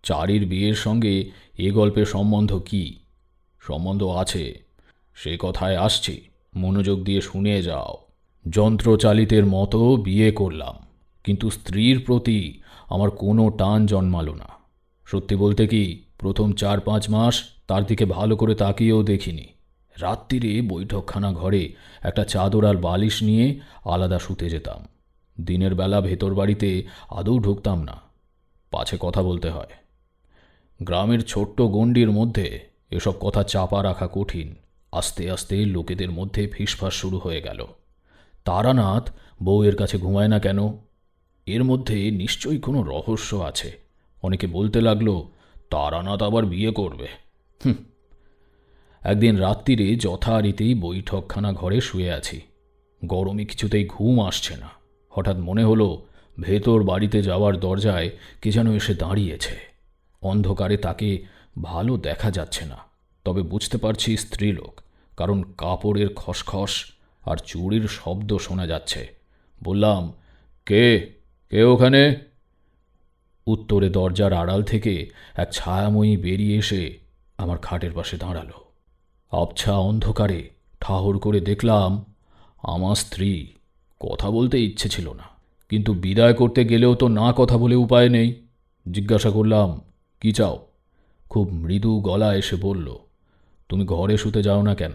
চারির বিয়ের সঙ্গে এ গল্পের সম্বন্ধ কি? সম্বন্ধ আছে, সে কথায় আসছি, মনোযোগ দিয়ে শুনে যাও। যন্ত্রচালিতের মতো বিয়ে করলাম, কিন্তু স্ত্রীর প্রতি আমার কোনো টান জন্মালো না। সত্যি বলতে কি, প্রথম 4-5 মাস তার দিকে ভালো করে তাকিয়েও দেখিনি। রাত্রিরে বৈঠকখানা ঘরে একটা চাদর আর বালিশ নিয়ে আলাদা শুতে যেতাম। দিনের বেলা ভেতর বাড়িতে আদৌ ঢুকতাম না, পাছে কথা বলতে হয়। গ্রামের ছোট্ট গণ্ডির মধ্যে এসব কথা চাপা রাখা কঠিন। আস্তে আস্তে লোকেদের মধ্যে ফিসফাস শুরু হয়ে গেল। তারানাথ বউয়ের কাছে ঘুমায় না কেন? এর মধ্যে নিশ্চয়ই কোনো রহস্য আছে। অনেকে বলতে লাগলো, তারানাথ আবার বিয়ে করবে। একদিন রাত্রিরে যথারীতি বৈঠকখানা ঘরে শুয়ে আছি। গরমে কিছুতেই ঘুম আসছে না। হঠাৎ মনে হলো ভেতর বাড়িতে যাওয়ার দরজায় কে যেন এসে দাঁড়িয়েছে। অন্ধকারে তাকে ভালো দেখা যাচ্ছে না, তবে বুঝতে পারছি স্ত্রীলোক, কারণ কাপড়ের খসখস আর চুড়ির শব্দ শোনা যাচ্ছে। বললাম, কে কে ওখানে? উত্তরে দরজার আড়াল থেকে এক ছায়াময়ী বেরিয়ে এসে আমার খাটের পাশে দাঁড়ালো। আবছা অন্ধকারে ঠাহর করে দেখলাম আমার স্ত্রী। কথা বলতে ইচ্ছে ছিল না, কিন্তু বিদায় করতে গেলেও তো না কথা বলে উপায় নেই। জিজ্ঞাসা করলাম, কি চাও? খুব মৃদু গলা এসে বলল, তুমি ঘরে শুতে যাও না কেন?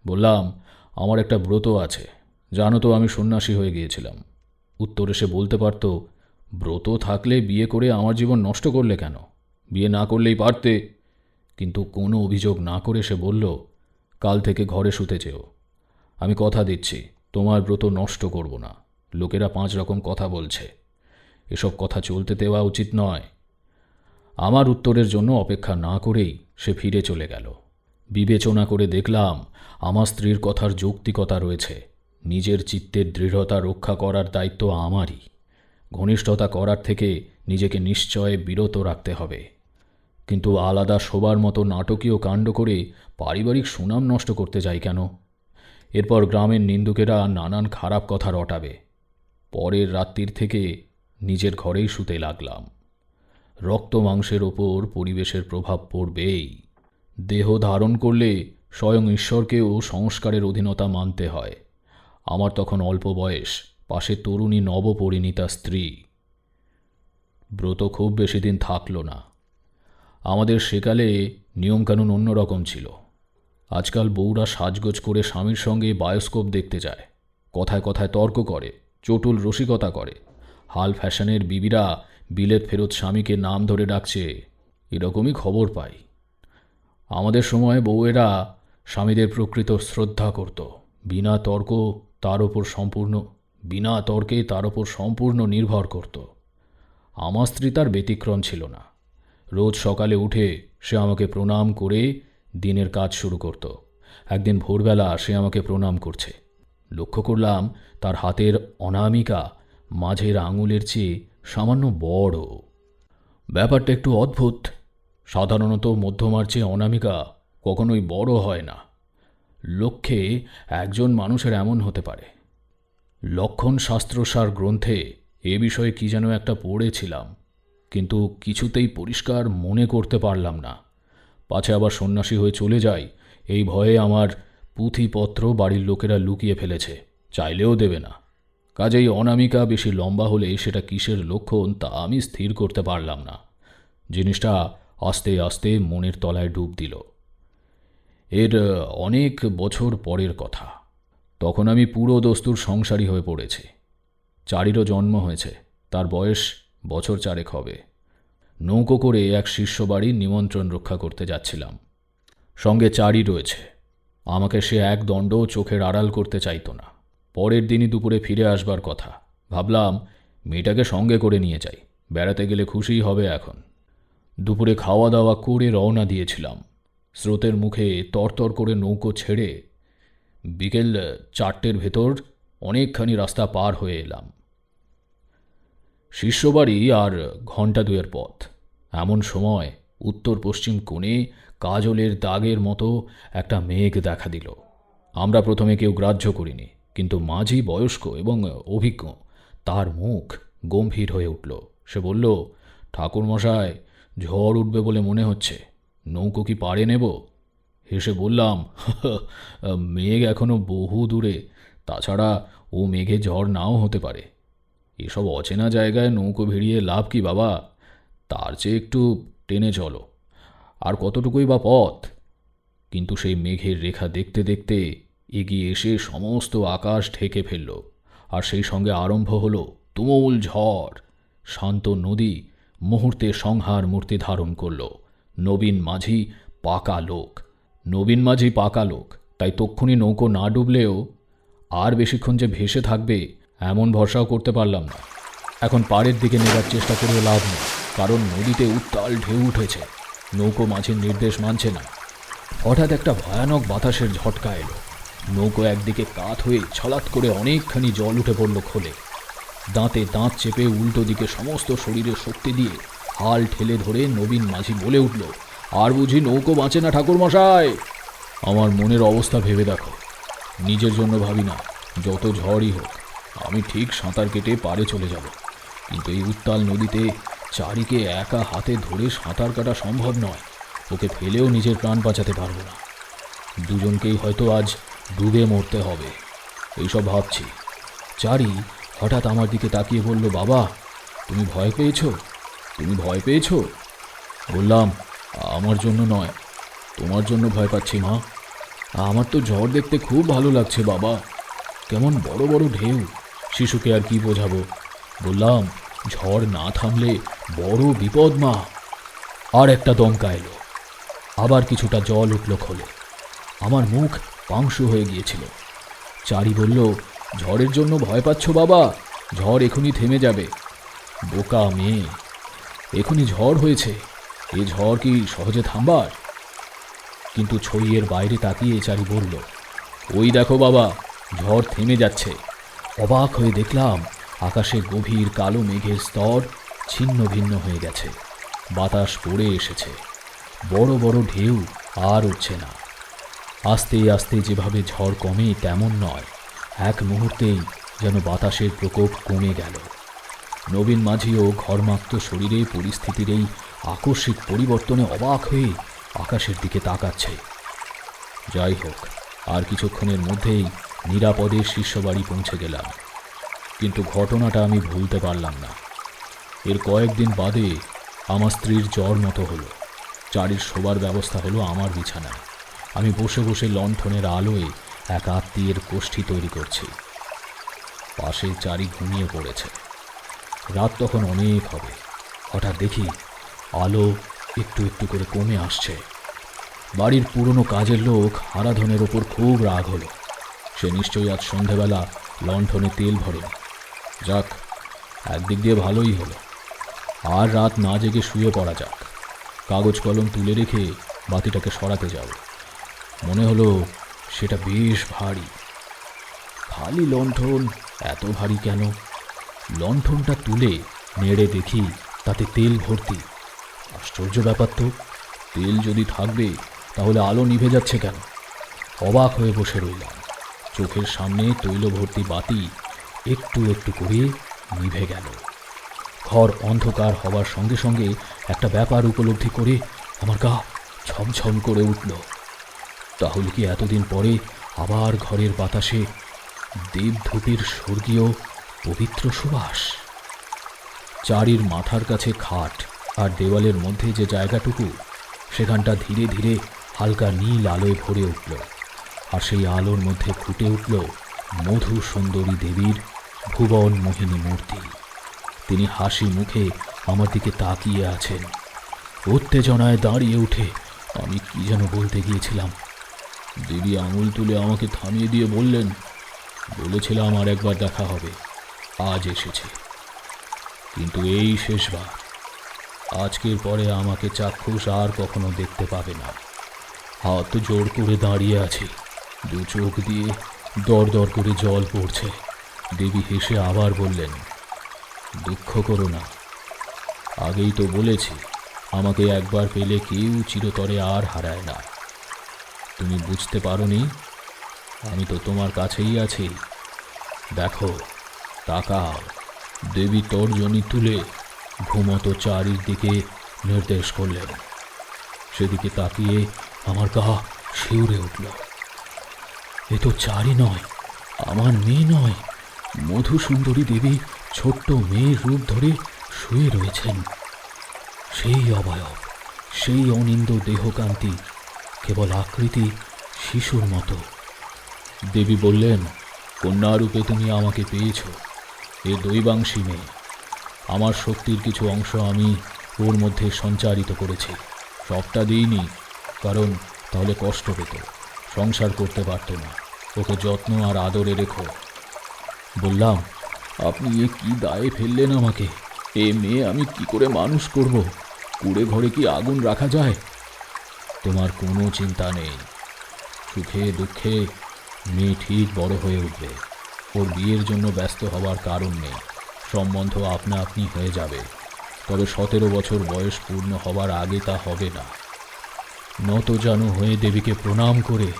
বললাম, আমার একটা ব্রত আছে, জানো তো আমি সন্ন্যাসী হয়ে গিয়েছিলাম। উত্তরে সে বলতে পারত, ব্রত থাকলে বিয়ে করে আমার জীবন নষ্ট করলে কেন? বিয়ে না করলেই পারতে। কিন্তু কোনো অভিযোগ না করে সে বলল, কাল থেকে ঘরে শুতে চেও। আমি কথা দিচ্ছি তোমার ব্রত নষ্ট করব না। লোকেরা 5 রকম কথা বলছে, এসব কথা চলতে দেওয়া উচিত নয়। আমার উত্তরের জন্য অপেক্ষা না করেই সে ফিরে চলে গেল। বিবেচনা করে দেখলাম আমার স্ত্রীর কথার যৌক্তিকতা রয়েছে। নিজের চিত্তের দৃঢ়তা রক্ষা করার দায়িত্ব আমারই। ঘনিষ্ঠতা করার থেকে নিজেকে নিশ্চয় বিরত রাখতে হবে। কিন্তু আলাদা শোবার মতো নাটকীয় কাণ্ড করে পারিবারিক সুনাম নষ্ট করতে যাই কেন? এরপর গ্রামের নিন্দুকেরা নানান খারাপ কথা রটাবে। পরের রাত্রির থেকে নিজের ঘরেই শুতে লাগলাম। রক্ত মাংসের ওপর পরিবেশের প্রভাব পড়বেই। দেহ ধারণ করলে স্বয়ং ঈশ্বরকেও সংস্কারের অধীনতা মানতে হয়। আমার তখন অল্প বয়স, পাশে তরুণী নবপরিণীতা স্ত্রী। ব্রত খুব বেশি দিন থাকল না। আমাদের সেকালে নিয়মকানুন অন্যরকম ছিল। আজকাল বউরা সাজগোজ করে স্বামীর সঙ্গে বায়োস্কোপ দেখতে যায়, কথায় কথায় তর্ক করে, চটুল রসিকতা করে। হাল ফ্যাশনের বিবিরা বিলেত ফেরত স্বামীকে নাম ধরে ডাকছে, এরকমই খবর পাই। আমাদের সময় বউয়েরা স্বামীদের প্রকৃত শ্রদ্ধা করত, বিনা তর্কে তার ওপর সম্পূর্ণ নির্ভর করত। আমার স্ত্রী তার ব্যতিক্রম ছিল না। রোজ সকালে উঠে সে আমাকে প্রণাম করে দিনের কাজ শুরু করত। একদিন ভোরবেলা সে আমাকে প্রণাম করছে। লক্ষ্য করলাম তার হাতের অনামিকা মাঝের আঙুলের চেয়ে সামান্য বড়। ব্যাপারটা একটু অদ্ভুত। সাধারণত মধ্যমার চেয়ে অনামিকা কখনোই বড় হয় না। লক্ষ্যে একজন মানুষের এমন হতে পারে। লক্ষণ শাস্ত্রসার গ্রন্থে এ বিষয়ে কি যেন একটা পড়েছিলাম, কিন্তু কিছুতেই পরিষ্কার মনে করতে পারলাম না। পাছে আবার সন্ন্যাসী হয়ে চলে যাই, এই ভয়ে আমার পুঁথিপত্র বাড়ির লোকেরা লুকিয়ে ফেলেছে, চাইলেও দেবে না। কাজেই অনামিকা বেশি লম্বা হলে সেটা কিসের লক্ষণ তা আমি স্থির করতে পারলাম না। জিনিসটা আস্তে আস্তে মনের তলায় ডুব দিল। এর অনেক বছর পরের কথা। তখন আমি পুরো দস্তুর সংসারী হয়ে পড়েছি। চারিরও জন্ম হয়েছে, তার বয়স বছর 4 হবে। নৌকো করে এক শিষ্য বাড়ির নিমন্ত্রণ রক্ষা করতে যাচ্ছিলাম। সঙ্গে চারি রয়েছে। আমাকে সে এক দণ্ডও চোখের আড়াল করতে চাইত না। পরের দিনই দুপুরে ফিরে আসবার কথা। ভাবলাম মেয়েটাকে সঙ্গে করে নিয়ে যাই, বেড়াতে গেলে খুশিই হবে এখন। দুপুরে খাওয়া দাওয়া করে রওনা দিয়েছিলাম। স্রোতের মুখে তরতর করে নৌকো ছেড়ে বিকেল 4টের ভেতর অনেকখানি রাস্তা পার হয়ে এলাম। শিষ্যবাড়ি আর ঘণ্টা 2 পথ। এমন সময় উত্তর পশ্চিম কোণে কাজলের দাগের মতো একটা মেঘ দেখা দিল। আমরা প্রথমে কেউ গ্রাহ্য করিনি, কিন্তু মাঝি বয়স্ক এবং অভিজ্ঞ, তার মুখ গম্ভীর হয়ে উঠল। সে বলল, ঠাকুরমশাই, ঝড় উঠবে বলে মনে হচ্ছে, নৌকো কি পাড়ে নেব? হেসে বললাম, মেঘ এখনো বহু দূরে, তাছাড়া ও মেঘে ঝড় নাও হতে পারে। এসব অচেনা জায়গায় নৌকো ভিড়িয়ে লাভ কি বাবা? তার চেয়ে একটু টেনে চলো। আর কতটুকুই বা পথ? কিন্তু সেই মেঘের রেখা দেখতে দেখতে এগিয়ে এসে সমস্ত আকাশ ঢেকে ফেলল, আর সেই সঙ্গে আরম্ভ হলো তুমুল ঝড়। শান্ত নদী মুহূর্তে সংহার মূর্তি ধারণ করল। নবীন মাঝি পাকা লোক, তাই তক্ষুনি নৌকো না ডুবলেও আর বেশিক্ষণ যে ভেসে থাকবে এমন ভরসাও করতে পারলাম না। এখন পাড়ের দিকে নেবার চেষ্টা করেও লাভ নেই, কারণ নদীতে উত্তাল ঢেউ উঠেছে। নৌকো মাঝির নির্দেশ মানছে না। হঠাৎ একটা ভয়ানক বাতাসের ঝটকা এলো। নৌকো একদিকে কাত হয়ে ছলাৎ করে অনেকখানি জল উঠে পড়ল খোলে। দাঁতে দাঁত চেপে উল্টো দিকে সমস্ত শরীরে শক্তি দিয়ে হাল ঠেলে ধরে নবীন মাঝি বলে উঠল, আর বুঝি নৌকো বাঁচে না ঠাকুরমশাই? আমার মনের অবস্থা ভেবে দেখো। নিজের জন্য ভাবি না, যত ঝড়ই হোক আমি ঠিক সাঁতার কেটে পাড়ে চলে যাব। কিন্তু এই উত্তাল নদীতে চারিকে একা হাতে ধরে সাঁতার কাটা সম্ভব নয়। ওকে ফেলেও নিজের প্রাণ বাঁচাতে পারবো না। দুজনকেই হয়তো আজ ডুবে মরতে হবে। এইসব ভাবছি। চারি হঠাৎ আমার দিকে তাকিয়ে বলল, বাবা, তুমি ভয় পেয়েছো? বললাম, আমার জন্য নয়, তোমার জন্য ভয় পাচ্ছি মা। আমার তো ঝড় দেখতে খুব ভালো লাগছে বাবা। কেমন বড় বড় ঢেউ। শিশুকে আর কি বোঝাবো। বললাম, ঝড় না থামলে বড় বিপদ মা। আর একটা দমকা এলো। আবার কিছুটা জল উঠল খোলে। আমার মুখ পাংশু হয়ে গিয়েছিল। চারি বলল, ঝড়ের জন্য ভয় পাচ্ছ বাবা? ঝড় এখনই থেমে যাবে। বোকা মেয়ে, এখনই ঝড় হয়েছে, এ ঝড় কি সহজে থামবার? কিন্তু ছইয়ের বাইরে তাকিয়ে চারি বলল, ওই দেখো বাবা, ঝড় থেমে যাচ্ছে। অবাক হয়ে দেখলাম আকাশে গভীর কালো মেঘের স্তর ছিন্ন ভিন্ন হয়ে গেছে। বাতাস পড়ে এসেছে। বড় বড় ঢেউ আর উঠছে না। আস্তে আস্তে যেভাবে ঝড় কমে তেমন নয়, এক মুহূর্তেই যেন বাতাসের প্রকোপ কমে গেল। নবীন মাঝিও ঘরমাক্ত শরীরে পরিস্থিতির এই আকস্মিক পরিবর্তনে অবাক হয়ে আকাশের দিকে তাকাচ্ছে। যাই হোক, আর কিছুক্ষণের মধ্যেই নিরাপদে শিষ্যবাড়ি পৌঁছে গেলাম। কিন্তু ঘটনাটা আমি ভুলতে পারলাম না। এর কয়েকদিন বাদে আমার স্ত্রীর জ্বর মতো হলো। চারির শোবার ব্যবস্থা হলো আমার বিছানায়। আমি বসে বসে লণ্ঠনের আলোয় এক আত্মীয়ের কোষ্ঠী তৈরি করছি। পাশে চারি ঘুমিয়ে পড়েছে। রাত তখন অনেক হবে। হঠাৎ দেখি আলো একটু একটু করে কমে আসছে। বাড়ির পুরনো কাজের লোক হারাধনের ওপর খুব রাগ হলো। সে নিশ্চয়ই আজ সন্ধেবেলা লণ্ঠনে তেল ভরেনি। যাক, একদিক দিয়ে ভালোই হলো। আর রাত না জেগে শুয়ে পড়া যাক। কাগজ কলম তুলে রেখে বাতিটাকে সরাতে যাব। মনে হলো সেটা বেশ ভারী। খালি লণ্ঠন, এত ভারী কেন? লণ্ঠনটা তুলে নেড়ে দেখি তাতে তেল ভর্তি। আশ্চর্য ব্যাপার তো, তেল যদি থাকবে তাহলে আলো নিভে যাচ্ছে কেন? অবাক হয়ে বসে রইলাম। চোখের সামনে তৈল ভর্তি বাতি একটু একটু করে নিভে গেল। ঘর অন্ধকার হবার সঙ্গে সঙ্গে একটা ব্যাপার উপলব্ধি করে আমার গা ছমছম করে উঠল। তাহলে কি এতদিন পরে আবার ঘরের বাতাসে দেবধূপের স্বর্গীয় পবিত্র সুবাস? চারির মাথার কাছে খাট আর দেওয়ালের মধ্যে যে জায়গাটুকু, সেখানটা ধীরে ধীরে হালকা নীল আলোয় ভরে উঠল। আর সেই আলোর মধ্যে ফুটে উঠল মধু সুন্দরী দেবীর ভুবন মোহিনী মূর্তি। তিনি হাসি মুখে আমার দিকে তাকিয়ে আছেন। উত্তেজনায় দাঁড়িয়ে উঠে আমি কি যেন বলতে গিয়েছিলাম। দেবী আঙুল তুলে আমাকে থামিয়ে দিয়ে বললেন, বলেছিলাম আর একবার দেখা হবে, আজ এসেছে। কিন্তু এই শেষবার। আজকের পরে আমাকে চাক্ষুষ আর কখনো দেখতে পাবে না। হাত জোর করে দাঁড়িয়ে আছি, দু চোখ দিয়ে দর দর করে জল পড়ছে। দেবী হেসে আবার বললেন, দুঃখ করো না, আগেই তো বলেছি আমাকে একবার পেলে কেউ চিরতরে আর হারায় না। তুমি বুঝতে পারোনি? আমি তো তোমার কাছেই আছি। দেখো, তাকাও। দেবী তর্জনী তুলে ঘুমতো চারির দিকে নির্দেশ করলেন। সেদিকে তাকিয়ে আমার গা শিউরে উঠল। এ তো চারি নয়, আমার মেয়ে নয়। মধুসুন্দরী দেবী ছোট্ট মেয়ের রূপ ধরে শুয়ে রয়েছেন। সেই অবয়ব, সেই অনিন্দ দেহকান্তি, কেবল আকৃতি শিশুর মতো। দেবী বললেন, কন্যারূপে তুমি আমাকে পেয়েছ। এ দৈবাংশী মেয়ে। আমার শক্তির কিছু অংশ আমি ওর মধ্যে সঞ্চারিত করেছি। সবটা দিইনি, কারণ তাহলে কষ্ট পেত, সংসার করতে পারত না। ওকে যত্ন আর আদরে রেখো। বললাম, আপনি এ কি দায়ে ফেললেন আমাকে? এ মেয়ে আমি কি করে মানুষ করব? কুড়ে ঘরে কি আগুন রাখা যায়? তোমার কোনো চিন্তা নেই। সুখে দুঃখে মেয়ে ঠিক বড় হয়ে উঠবে। ওর বিয়ের জন্য ব্যস্ত হওয়ার কারণ নেই। সম্বন্ধ আপনা আপনি হয়ে যাবে। তবে 17 বছর বয়স পূর্ণ হবার আগে তা হবে না। নতজানু হয়ে দেবীকে প্রণাম করে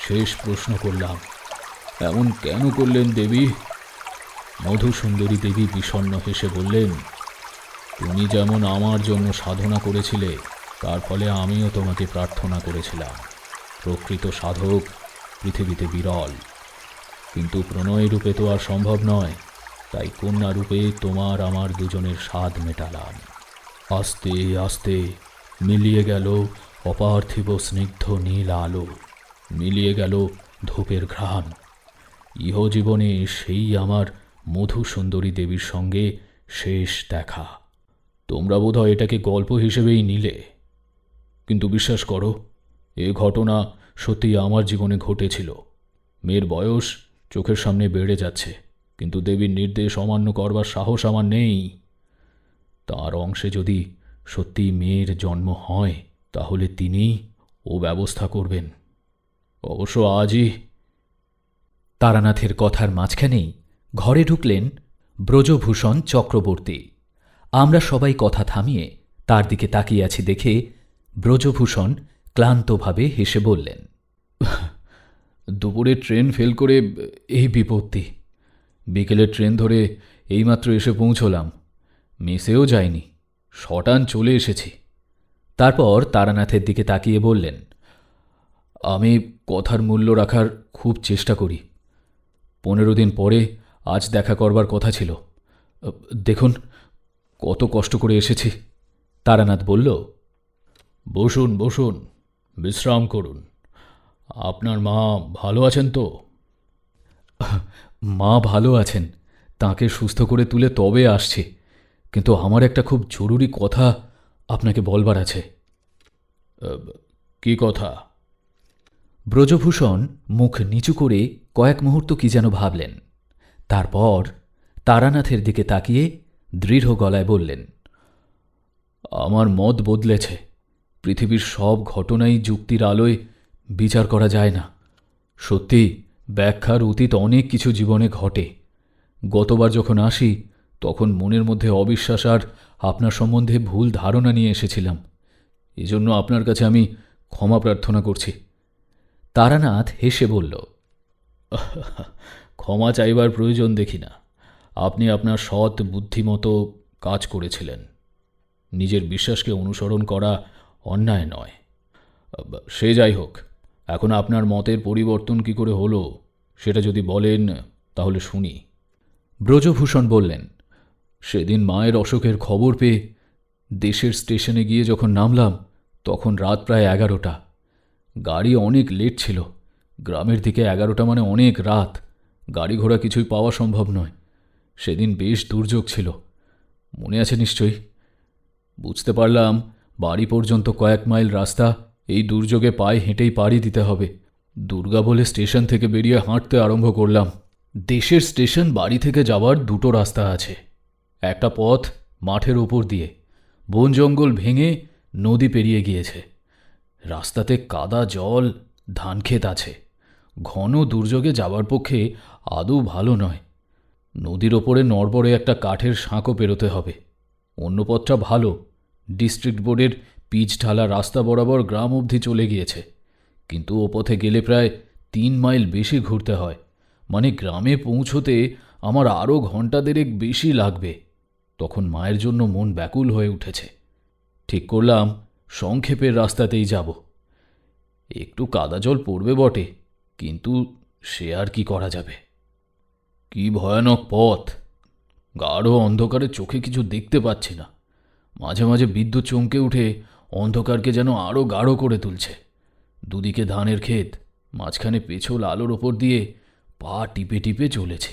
শেষ প্রশ্ন করলাম, এমন কেন করলেন দেবী? মধুসুন্দরী দেবী বিষণ্ণ হেসে বললেন, তুমি যেমন আমার জন্য সাধনা করেছিলে, তার ফলে আমিও তোমাকে প্রার্থনা করেছিলাম। প্রকৃত সাধক পৃথিবীতে বিরল, কিন্তু প্রণয় রূপে তো আর সম্ভব নয়। তাই কন্যা রূপে তোমার আমার দুজনের স্বাদ মেটালাম। আস্তে আস্তে মিলিয়ে গেল অপার্থিব স্নিগ্ধ নীল আলো, মিলিয়ে গেল ধূপের ঘ্রাণ। ইহজীবনে সেই আমার মধু সুন্দরী দেবীর সঙ্গে শেষ দেখা। তোমরা বোধহয় এটাকে গল্প হিসেবেই নিলে, কিন্তু বিশ্বাস করো, এ ঘটনা সত্যি আমার জীবনে ঘটেছিল। মেয়ের বয়স চোখের সামনে বেড়ে যাচ্ছে, কিন্তু দেবীর নির্দেশ অমান্য করবার সাহস আমার নেই। তার অংশে যদি সত্যি মেয়ের জন্ম হয়, তাহলে তিনিই ও ব্যবস্থা করবেন। অবশ্য আজই। তারানাথের কথার মাঝখানেই ঘরে ঢুকলেন ব্রজভূষণ চক্রবর্তী। আমরা সবাই কথা থামিয়ে তার দিকে তাকিয়ে আছি দেখে ব্রজভূষণ ক্লান্তভাবে হেসে বললেন, দুপুরে ট্রেন ফেল করে এই বিপত্তি। বিকেলের ট্রেন ধরে এইমাত্র এসে পৌঁছলাম। মেসেও যাইনি, শটান চলে এসেছি। তারপর তারানাথের দিকে তাকিয়ে বললেন, আমি কথার মূল্য রাখার খুব চেষ্টা করি। 15 দিন পরে আজ দেখা করবার কথা ছিল। দেখুন কত কষ্ট করে এসেছি। তারানাথ বলল, বসুন বসুন, বিশ্রাম করুন। আপনার মা ভালো আছেন তো? মা ভালো আছেন, তাকে সুস্থ করে তুলে তবে আসছি। কিন্তু আমার একটা খুব জরুরি কথা আপনাকে বলবার আছে। কি কথা? ব্রজভূষণ মুখ নিচু করে কয়েক মুহূর্ত কি যেন ভাবলেন। তারপর তারানাথের দিকে তাকিয়ে দৃঢ় গলায় বললেন, আমার মত বদলেছে। পৃথিবীর সব ঘটনাই যুক্তির আলোয় বিচার করা যায় না। সত্যি ব্যাখ্যার অতীত অনেক কিছু জীবনে ঘটে। গতবার যখন আসি তখন মনের মধ্যে অবিশ্বাস আর আপনার সম্বন্ধে ভুল ধারণা নিয়ে এসেছিলাম। এজন্য আপনার কাছে আমি ক্ষমা প্রার্থনা করছি। তারানাথ হেসে বলল, ক্ষমা চাইবার প্রয়োজন দেখি না। আপনি আপনার সৎ বুদ্ধিমতো কাজ করেছিলেন। নিজের বিশ্বাসকে অনুসরণ করা অন্যায় নয়। সে যাই হোক, এখন আপনার মতের পরিবর্তন কি করে হলো সেটা যদি বলেন তাহলে শুনি। ব্রজভূষণ বললেন, সেদিন মায়ের অসুখের খবর পেয়ে দেশের স্টেশনে গিয়ে যখন নামলাম তখন রাত প্রায় 11টা। গাড়ি অনেক লেট ছিল। গ্রামের দিকে 11টা মানে অনেক রাত। গাড়ি ঘোড়া কিছুই পাওয়া সম্ভব নয়। সেদিন বেশ দুর্যোগ ছিল, মনে আছে নিশ্চয়ই। বুঝতে পারলাম বাড়ি পর্যন্ত কয়েক মাইল রাস্তা এই দুর্যোগে পায়ে হেঁটেই পাড়ি দিতে হবে। দুর্গা বলে স্টেশন থেকে বেরিয়ে হাঁটতে আরম্ভ করলাম। দেশের স্টেশন বাড়ি থেকে যাওয়ার দুটো রাস্তা আছে। একটা পথ মাঠের ওপর দিয়ে, বন জঙ্গল ভেঙে নদী পেরিয়ে গিয়েছে। রাস্তাতে কাদা জল, ধানক্ষেত আছে। ঘন দুর্যোগে যাবার পক্ষে আদৌ ভালো নয়। নদীর ওপরে নড়বড়ে একটা কাঠের সাঁকো পেরোতে হবে। অন্য পথটা ভালো, ডিস্ট্রিক্ট বোর্ডের পিচ ঢালা রাস্তা বরাবর গ্রাম অবধি চলে গিয়েছে। কিন্তু ও পথে গেলে প্রায় 3 মাইল বেশি ঘুরতে হয়। মানে গ্রামে পৌঁছতে আমার আরও ঘণ্টা দেড়েক বেশি লাগবে। তখন মায়ের জন্য মন ব্যাকুল হয়ে উঠেছে। ঠিক করলাম সংক্ষেপের রাস্তাতেই যাব। একটু কাদা জল পড়বে বটে, কিন্তু সে আর কি করা যাবে। কি ভয়ানক পথ! গাঢ় অন্ধকারে চোখে কিছু দেখতে পাচ্ছি না। মাঝে মাঝে বিদ্যুৎ চমকে উঠে অন্ধকারকে যেন আরও গাঢ় করে তুলছে। দুদিকে ধানের ক্ষেত, মাঝখানে পেছল আলোর ওপর দিয়ে পা টিপে টিপে চলেছে।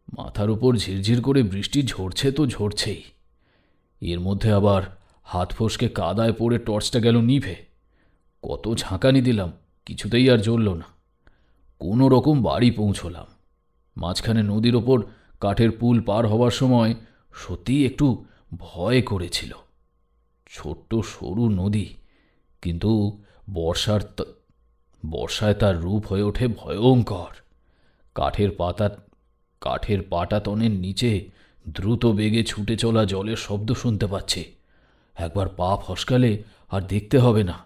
মাথার উপর ঝিরঝির করে বৃষ্টি ঝরছে তো ঝরছেই। এর মধ্যে আবার হাত ফসকে কাদায় পড়ে টর্চটা গেল নিভে। কত ঝাঁকানি দিলাম, কিছুতেই আর জ্বলল না। কোনো রকম বাড়ি পৌঁছলাম। মাঝখানে নদীর ওপর কাঠের পুল পার হওয়ার সময় সত্যিই একটু ভয় করেছিল। ছোট্ট সরু নদী, কিন্তু বর্ষায় তার রূপ হয়ে ওঠে ভয়ঙ্কর। কাঠের পাটাতনের নিচে দ্রুত বেগে ছুটে চলা জলের শব্দ শুনতে পাচ্ছি। একবার পা ফসকালে আর দেখতে হবে না।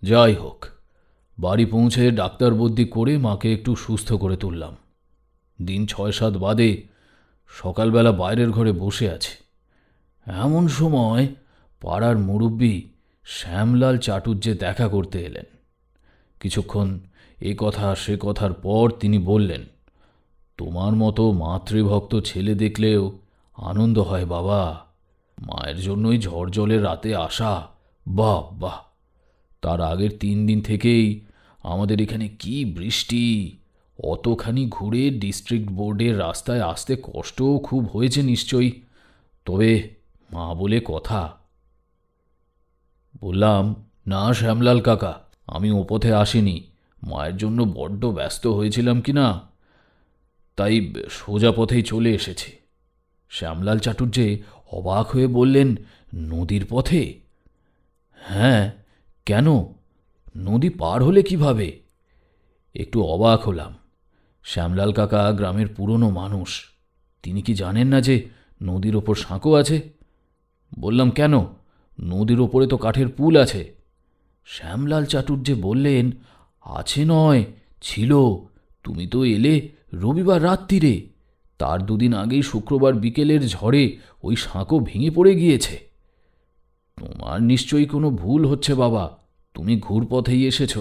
যাই হোক, বাড়ি পৌঁছে ডাক্তার বদ্যি করে মাকে একটু সুস্থ করে তুললাম। দিন 6-7 বাদে সকালবেলা বাইরের ঘরে বসে আছে। এমন সময় পাড়ার মুরব্বি শ্যামলাল চাটুর্যে দেখা করতে এলেন। কিছুক্ষণ এ কথা সে কথার পর তিনি বললেন, তোমার মতো মাতৃভক্ত ছেলে দেখলেও আনন্দ হয় বাবা। মায়ের জন্যই ঝড় জলের রাতে আসা, বাহ বাহ! তার আগের 3 দিন থেকেই আমাদের এখানে কি বৃষ্টি! অতখানি ঘুরে ডিস্ট্রিক্ট বোর্ডের রাস্তায় আসতে কষ্টও খুব হয়েছে নিশ্চয়ই। তবে মা বলে কথা। বললাম, না শ্যামলাল কাকা, আমি ও পথে আসিনি। মায়ের জন্য বড্ড ব্যস্ত হয়েছিলাম কি না, তাই সোজা পথেই চলে এসেছি। শ্যামলাল চাটুর্যে অবাক হয়ে বললেন, নদীর পথে? হ্যাঁ, কেন? নদী পার হলে কিভাবে? একটু অবাক হলাম। শ্যামলাল কাকা গ্রামের পুরনো মানুষ, তিনি কি জানেন না যে নদীর ওপর সাঁকো আছে? বললাম, কেন? নদীর ওপরে তো কাঠের পুল আছে। শ্যামলাল চাটুর্যে বললেন, আছে নয়, ছিল। তুমি তো এলে রবিবার রাত্রিরে, তার 2 দিন আগেই শুক্রবার বিকেলের ঝড়ে ওই সাঁকো ভেঙে পড়ে গিয়েছে। তোমার নিশ্চয়ই কোনো ভুল হচ্ছে বাবা, তুমি ঘুরপথেই এসেছ।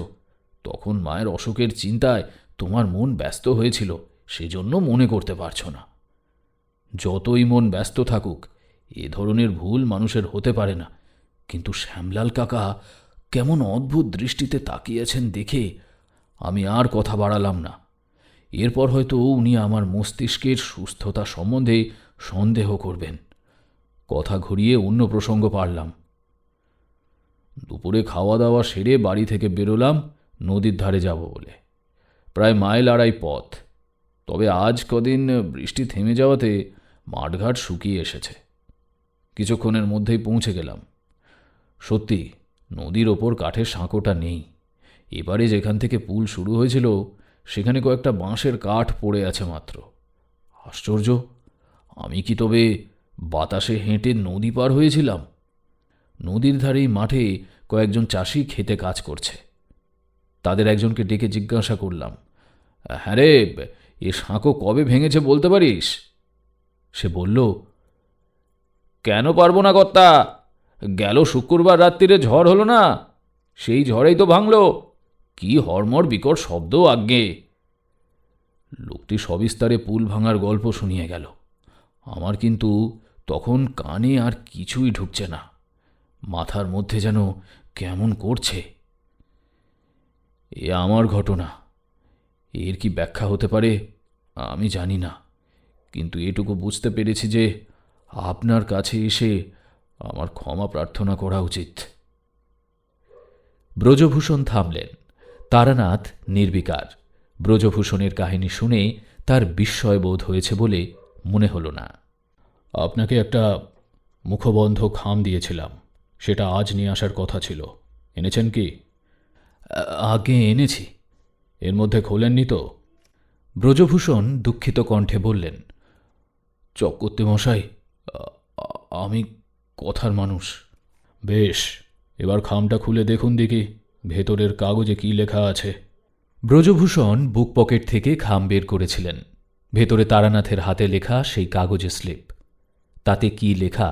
তখন মায়ের অসুখের চিন্তায় তোমার মন ব্যস্ত হয়েছিল, সেজন্য মনে করতে পারছ না। যতই মন ব্যস্ত থাকুক, এ ধরনের ভুল মানুষের হতে পারে না। কিন্তু শ্যামলাল কাকা কেমন অদ্ভুত দৃষ্টিতে তাকিয়েছেন দেখে আমি আর কথা বাড়ালাম না। এরপর হয়তো উনি আমার মস্তিষ্কের সুস্থতা সম্বন্ধে সন্দেহ করবেন। কথা ঘুরিয়ে অন্য প্রসঙ্গ পাড়লাম। দুপুরে খাওয়া দাওয়া সেরে বাড়ি থেকে বেরোলাম নদীর ধারে যাব বলে। প্রায় 1.5 মাইল পথ। তবে আজ কদিন বৃষ্টি থেমে যাওয়াতে মাঠঘাট শুকিয়ে এসেছে। কিছুক্ষণের মধ্যেই পৌঁছে গেলাম। সত্যি, নদীর ওপর কাঠের সাঁকোটা নেই। এবারে যেখান থেকে পুল শুরু হয়েছিল সেখানে কয়েকটা বাঁশের কাঠ পড়ে আছে মাত্র। আশ্চর্য, আমি কি তবে বাতাসে হেঁটে নদী পার হয়েছিলাম? নদীর ধারেই মাঠে কয়েকজন চাষি খেতে কাজ করছে। তাদের একজনকে ডেকে জিজ্ঞাসা করলাম, হ্যাঁ রে, এ সাঁকো কবে ভেঙেছে বলতে পারিস? সে বলল, কেন পারবো না কর্তা, গেল শুক্রবার রাত্রিরে ঝড় হলো না, সেই ঝড়েই তো ভাঙল। কি হড়মড় বিকট শব্দ আজ্ঞে! লোকটি সবিস্তারে পুল ভাঙার গল্প শুনিয়ে গেল। আমার কিন্তু তখন কানে আর কিছুই ঢুকছে না, মাথার মধ্যে যেন কেমন করছে। এ আমার ঘটনা, এর কি ব্যাখ্যা হতে পারে আমি জানি না, কিন্তু এটুকু বুঝতে পেরেছি যে আপনার কাছে এসে আমার ক্ষমা প্রার্থনা করা উচিত। ব্রজভূষণ থামলেন। তারানাথ নির্বিকার। ব্রজভূষণের কাহিনী শুনে তার বিস্ময়বোধ হয়েছে বলে মনে হল না। আপনাকে একটা মুখবন্ধ খাম দিয়েছিলাম, সেটা আজ নিয়ে আসার কথা ছিল। এনেছেন কি? আগে এনেছি। এর মধ্যে খোলেননি তো? ব্রজভূষণ দুঃখিত কণ্ঠে বললেন, চক্রবর্তী মশাই, আমি কথার মানুষ। বেশ, এবার খামটা খুলে দেখুন দেখি ভেতরের কাগজে কি লেখা আছে। ব্রজভূষণ বুক পকেট থেকে খাম বের করেছিলেন। ভেতরে তারানাথের হাতে লেখা সেই কাগজে স্লিপ। তাতে কি লেখা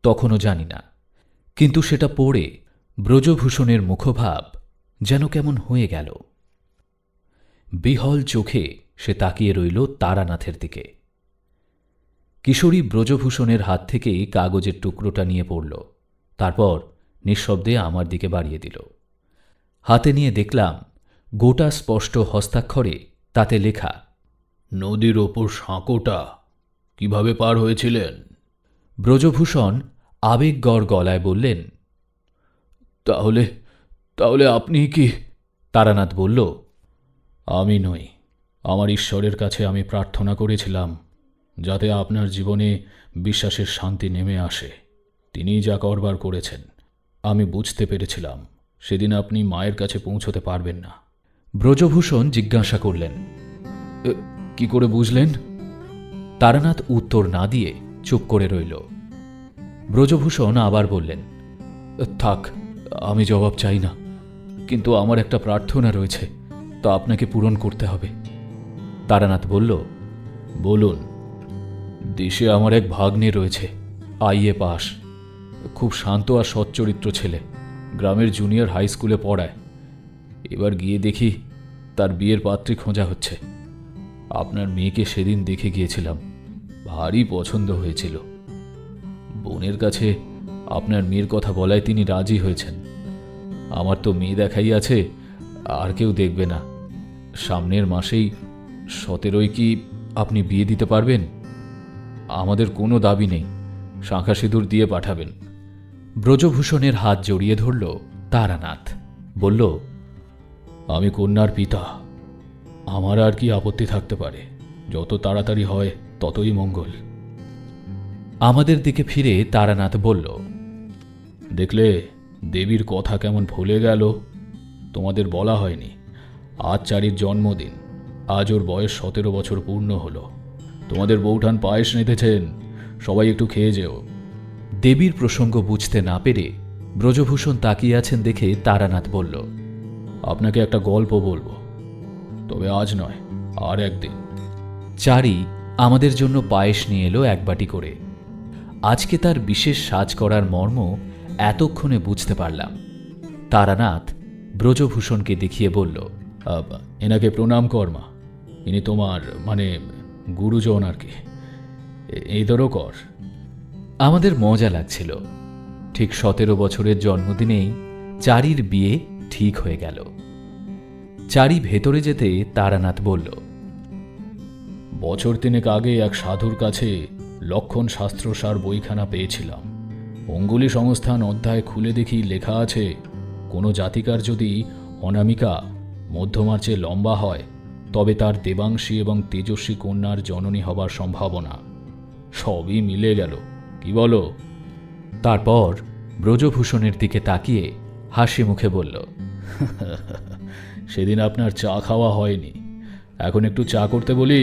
তখনও জানি না, কিন্তু সেটা পড়ে ব্রজভূষণের মুখভাব যেন কেমন হয়ে গেল। বিহল চোখে সে তাকিয়ে রইল তারানাথের দিকে। কিশোরী ব্রজভূষণের হাত থেকে কাগজের টুকরোটা নিয়ে পড়ল, তারপর নিঃশব্দে আমার দিকে বাড়িয়ে দিল। হাতে নিয়ে দেখলাম গোটা স্পষ্ট হস্তাক্ষরে তাতে লেখা, নদীর ওপর সাঁকোটা কিভাবে পার হয়েছিলেন? ব্রজভূষণ আবেগগড় গলায় বললেন, তাহলে তাহলে আপনি কি? তারানাথ বলল, আমি নই, আমার ঈশ্বরের কাছে আমি প্রার্থনা করেছিলাম যাতে আপনার জীবনে বিশ্বাসের শান্তি নেমে আসে। তিনিই যা করবার করেছেন। আমি বুঝতে পেরেছিলাম সেদিন আপনি মায়ের কাছে পৌঁছতে পারবেন না। ব্রজভূষণ জিজ্ঞাসা করলেন, কি করে বুঝলেন? তারানাথ উত্তর না দিয়ে চুপ করে রইল। ব্রজভূষণ আবার বললেন, থাক, আমি জবাব চাই না, কিন্তু আমার একটা প্রার্থনা রয়েছে, তা আপনাকে পূরণ করতে হবে। তারানাথ বলল, বলুন। দেশে আমার এক ভাগ্নে রয়েছে, আইএ পাস, খুব শান্ত আর সচ্চরিত্র ছেলে, গ্রামের জুনিয়র হাই স্কুলে পড়ায়। এবার গিয়ে দেখি তার বিয়ের পাত্রী খোঁজা হচ্ছে। আপনার মেয়েকে সেদিন দেখে গিয়েছিলাম, ভারী পছন্দ হয়েছিল। বোনের কাছে আপনার মেয়ের কথা বলায় তিনি রাজি হয়েছেন। আমার তো মেয়ে দেখাই আছে, আর কেউ দেখবে না। সামনের মাসেই 17 কি আপনি বিয়ে দিতে পারবেন? আমাদের কোনো দাবি নেই, শাঁখা সিঁদুর দিয়ে পাঠাবেন। ব্রজভূষণের হাত জড়িয়ে ধরল তারানাথ। বলল, আমি কন্যার পিতা, আমার আর কি আপত্তি থাকতে পারে? যত তাড়াতাড়ি হয় ততই মঙ্গল। আমাদের দিকে ফিরে তারানাথ বলল, দেখলে দেবীর কথা কেমন ভুলে গেল। তোমাদের বলা হয়নি, আজ চারির জন্মদিন। আজ ওর বয়স 17 বছর পূর্ণ হলো। তোমাদের বৌঠান পায়েস নেতেছেন, সবাই একটু খেয়ে যেও। দেবীর প্রসঙ্গ বুঝতে না পেরে ব্রজভূষণ তাকিয়ে আছেন দেখে তারানাথ বলল, আপনাকে একটা গল্প বলবো, তবে আজ নয়, আর একদিন। চারি আমাদের জন্য পায়েস নিয়ে এলো এক বাটি করে। আজকে তার বিশেষ সাজ করার মর্ম এতক্ষণে বুঝতে পারলাম। তারানাথ ব্রজভূষণকে দেখিয়ে বলল, এনাকে প্রণাম কর্মা, ইনি তোমার মানে গুরুজন আর কি। এই ধরো কর। আমাদের মজা লাগছিল। ঠিক 17 বছরের জন্মদিনেই চারির বিয়ে ঠিক হয়ে গেল। চারি ভেতরে যেতে তারানাথ বলল, বছর 3 আগে এক সাধুর কাছে লক্ষণ শাস্ত্রসার বইখানা পেয়েছিলাম। অঙ্গুলি সংস্থান অধ্যায় খুলে দেখি লেখা আছে, কোনো জাতিকার যদি অনামিকা মধ্যমার চেয়ে লম্বা হয় তবে তার দেবাংশী এবং তেজস্বী কন্যার জননী হবার সম্ভাবনা। সবই মিলে গেল, কি বলো? তারপর ব্রজভূষণের দিকে তাকিয়ে হাসি মুখে বলল, সেদিন আপনার চা খাওয়া হয়নি, এখন একটু চা করতে বলি।